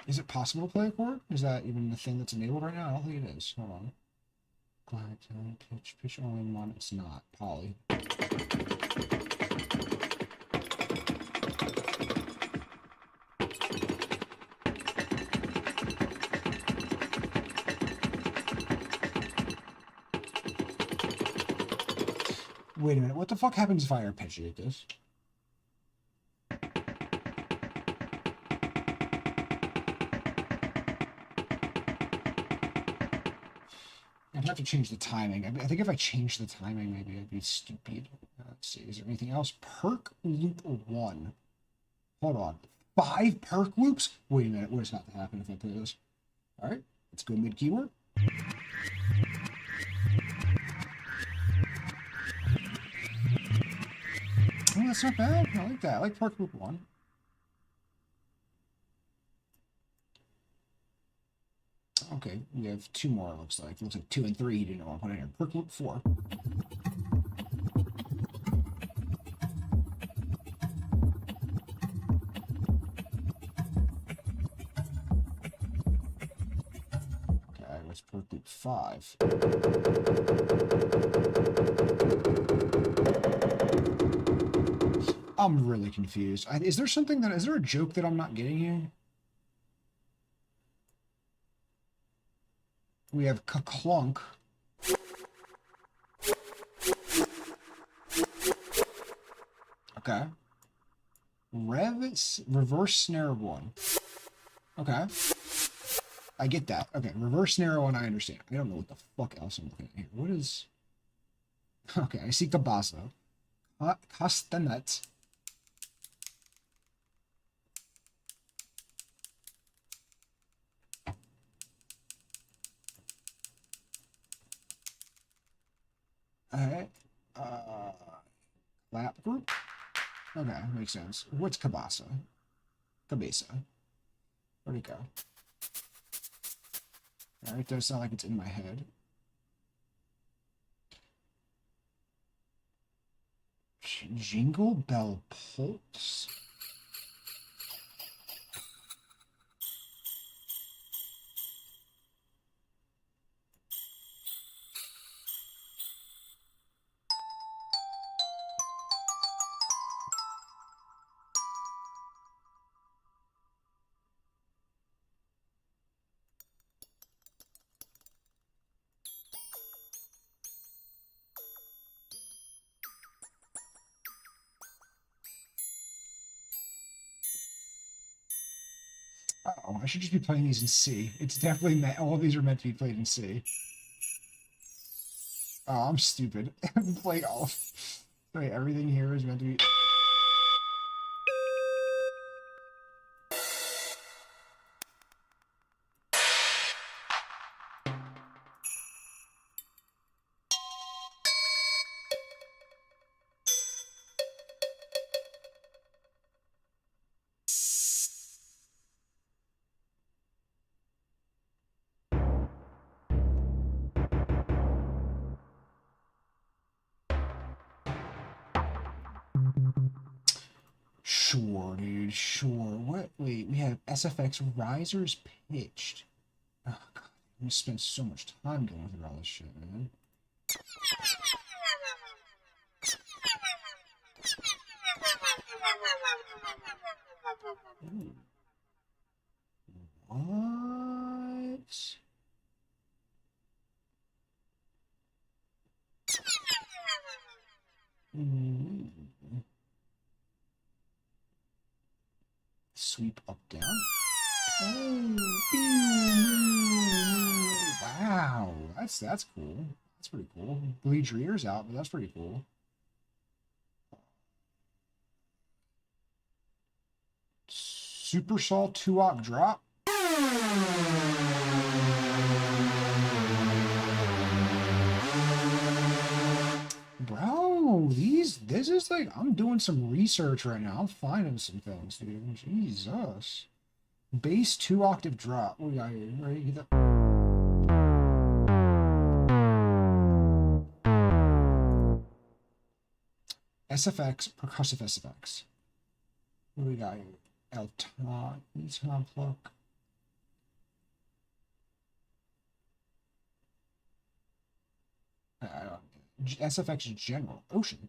Is it possible to play a chord? Is that even the thing that's enabled right now? I don't think it is. Hold on. Glide, tone, pitch only one. It's not. Poly. Wait a minute. What the fuck happens if I arpeggiate this? I'd have to change the timing. I think if I change the timing, maybe I'd be stupid. Let's see. Is there anything else? Perk loop 1. Hold on. 5 perk loops? Wait a minute. What is about to happen if I play this? All right. Let's go mid keyword. Oh, that's not bad. I like that. I like perk loop 1. Okay, we have 2 more, it looks like. It looks like 2 and 3 he didn't want to put in here. Perk loop 4. Okay, what's perk loop 5? I'm really confused. Is there something that... Is there a joke that I'm not getting here? We have Clunk. Okay. Reverse snare 1. Okay. I get that. Okay, reverse snare 1, I understand. I don't know what the fuck else I'm looking at here. What is... Okay, I see Cabasso. Castanet. Alright. Clap group. Okay, makes sense. What's Cabasa? Cabeza. Where'd it go? Alright, does sound like it's in my head. Jingle Bell Pulse? Oh, I should just be playing these in C. It's definitely meant, all of these are meant to be played in C. Oh, I'm stupid. I'm playing all. Wait, everything here is meant to be. Sure, dude, sure. What? Wait, we have SFX risers pitched. Oh, God, I'm gonna spend so much time going through all this shit, man. Ooh. What? Ooh. Sweep up down. Oh, wow, that's cool. That's pretty cool. Bleed your ears out, but that's pretty cool. Super Saw 2-Oct drop. Bro, this is like, I'm doing some research right now. I'm finding some things, dude. Jesus. Bass 2-octave drop. What we got here? Ready? Get that. SFX, percussive SFX. What do we got here? Eton pluck. SFX general. Ocean.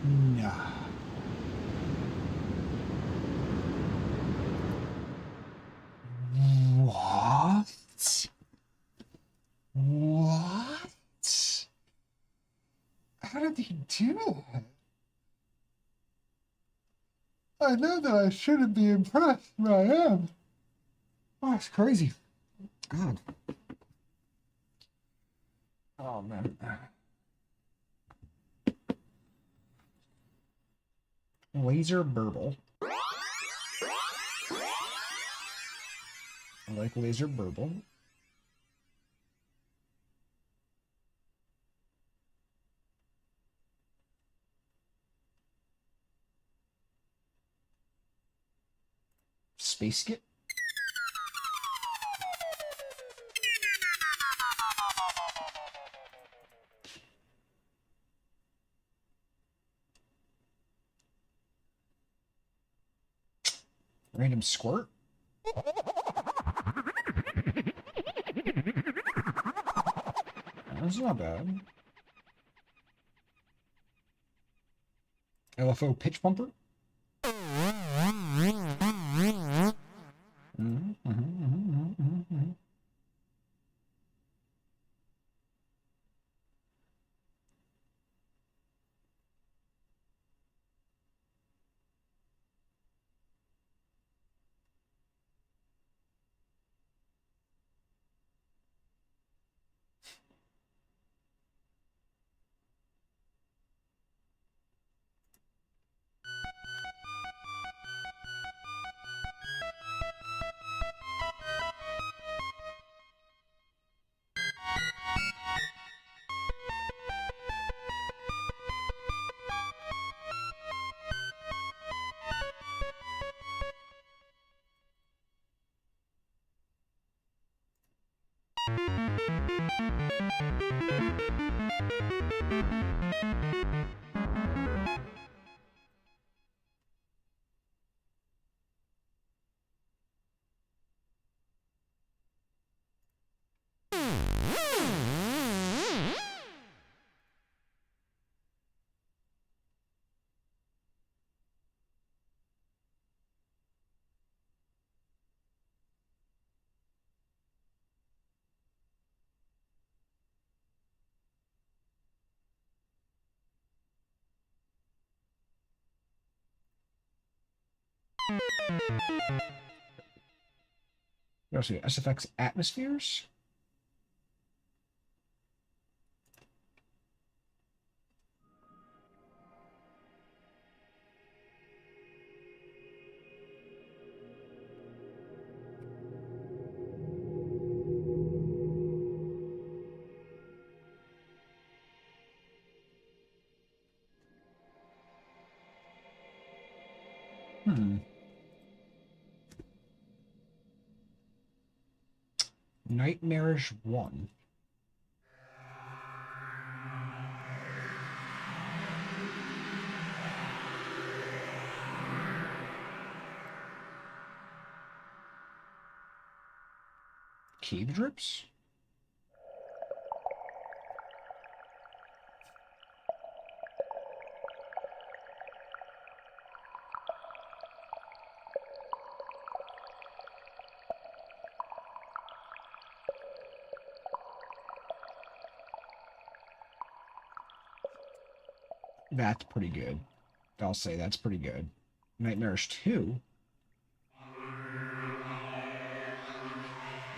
Nah. What? What? How did he do that? I know that I shouldn't be impressed, but I am. Oh, it's crazy. God. Oh, man. Laser burble. I like laser burble. Space skip. Random squirt. That's not bad. LFO pitch bumper. Let's see, SFX atmospheres. Nightmarish 1. Cave drips? That's pretty good. I'll say that's pretty good. Nightmarish 2.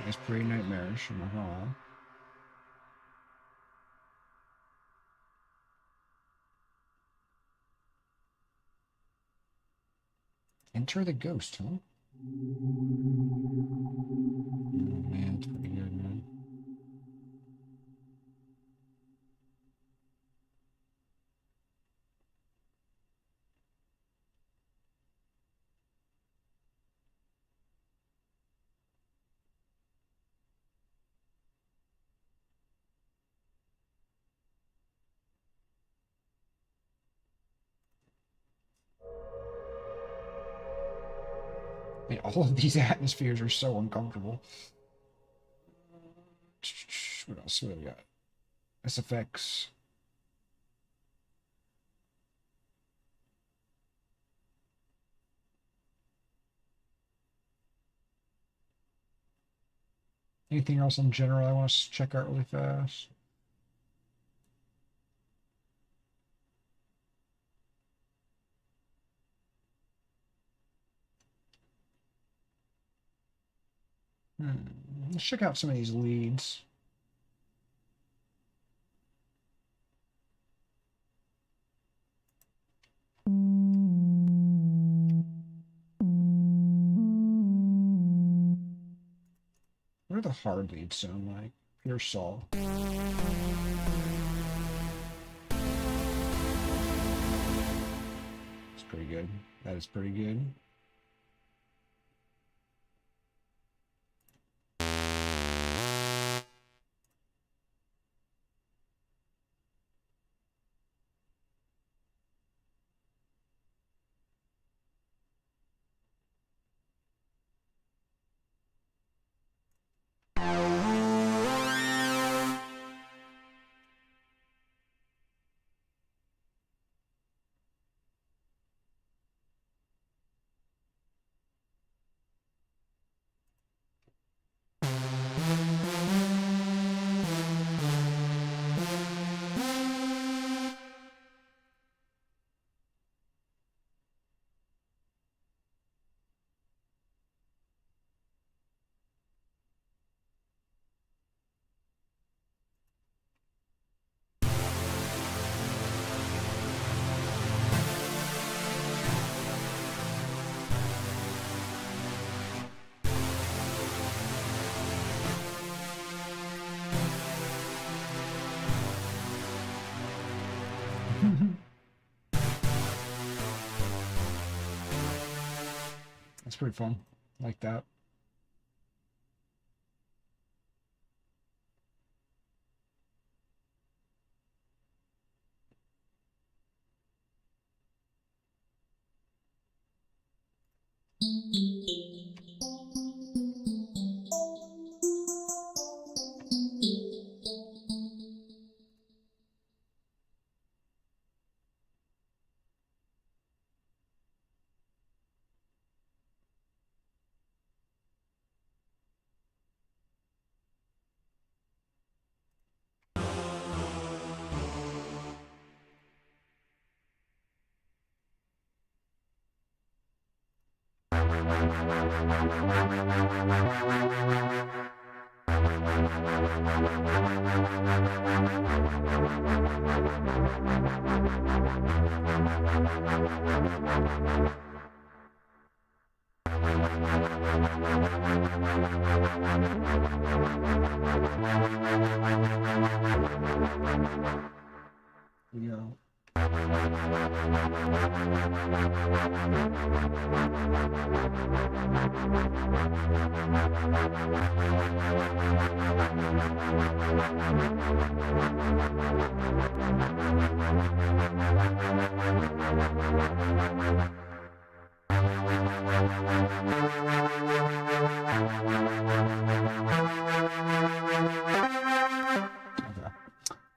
That's pretty nightmarish in the hall. Enter the Ghost, huh? Oh, man, it's pretty good, man. I mean, all of these atmospheres are so uncomfortable. What else? What do we got? SFX. Anything else in general I want to check out really fast? Let's check out some of these leads. What do the hard leads sound like? Pure Sol. It's pretty good. That is pretty good. That's pretty fun. Like that. Yeah.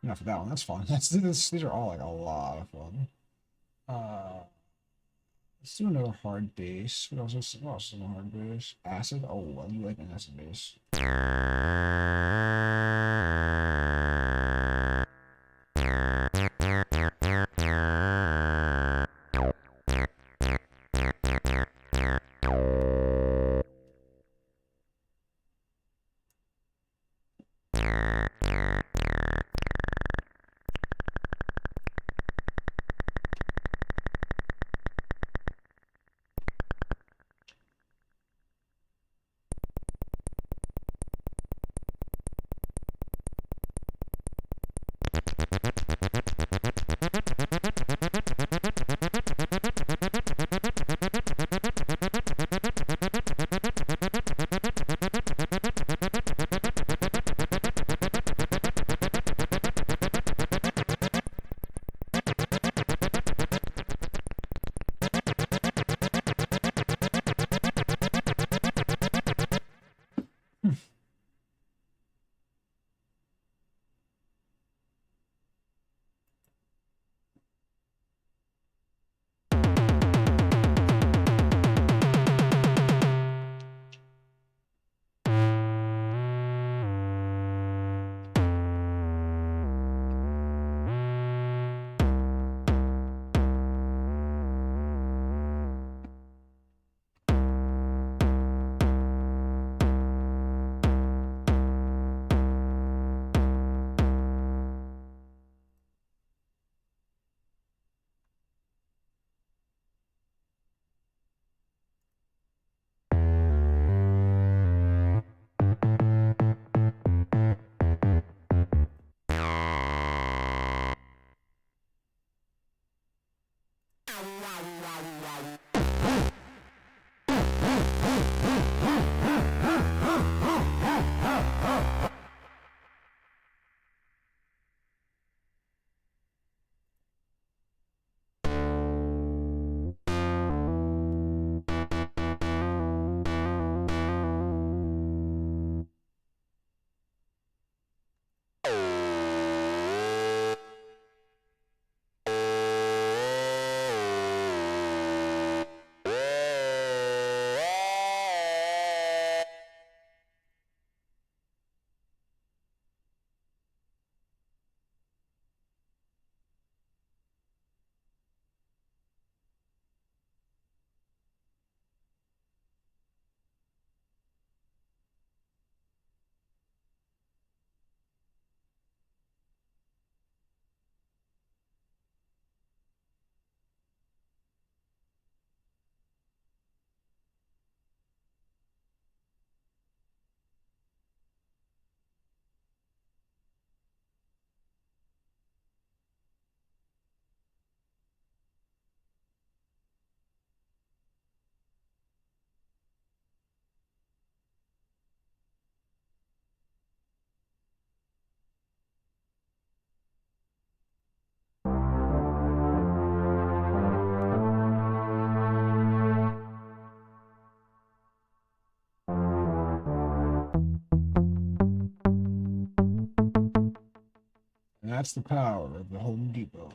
Enough of that one. That's fun. These are all like a lot of fun. Let's do another hard base. What else is on a hard base? Acid? Oh, well, you like an acid base. That's the power of the Home Depot.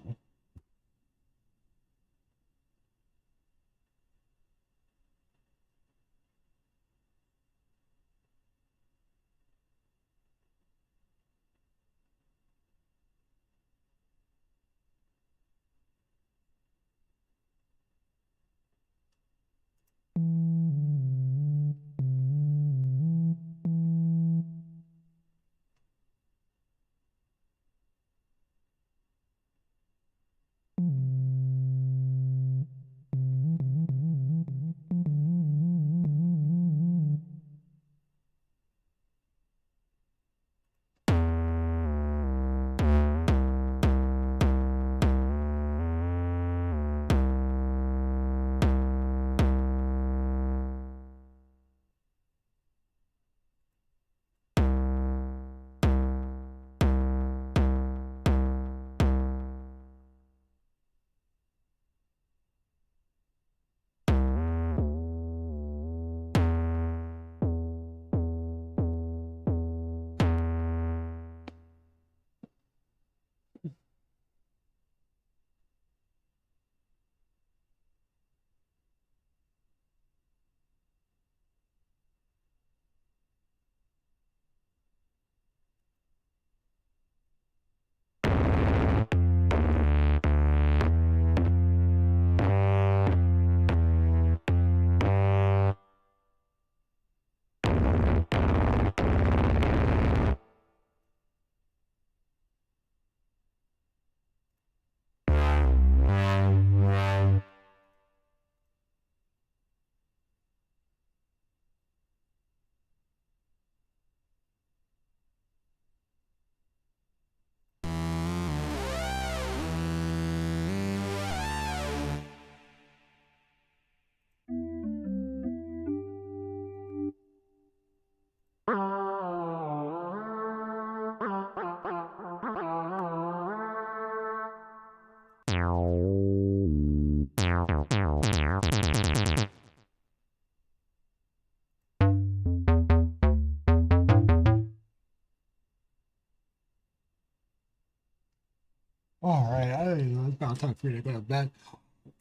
Alright, I don't know, it's about time for me to go to bed.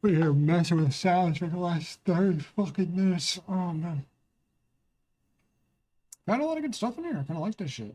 We're here messing with the sounds for the last 30 fucking minutes. Oh man. Got a lot of good stuff in here. I kinda like this shit.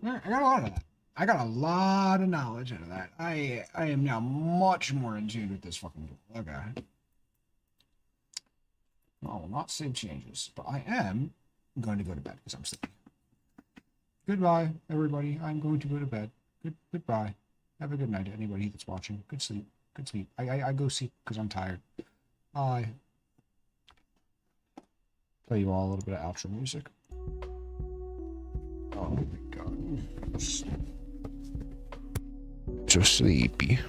I got a lot of that. I got a lot of knowledge out of that. I am now much more in tune with this fucking tool. Okay. I will not save changes, but I am going to go to bed because I'm sleepy. Goodbye, everybody. I'm going to go to bed. Goodbye. Have a good night, anybody that's watching. Good sleep. Good sleep. I go sleep because I'm tired. Bye. Play you all a little bit of outro music. Oh my god. So sleepy.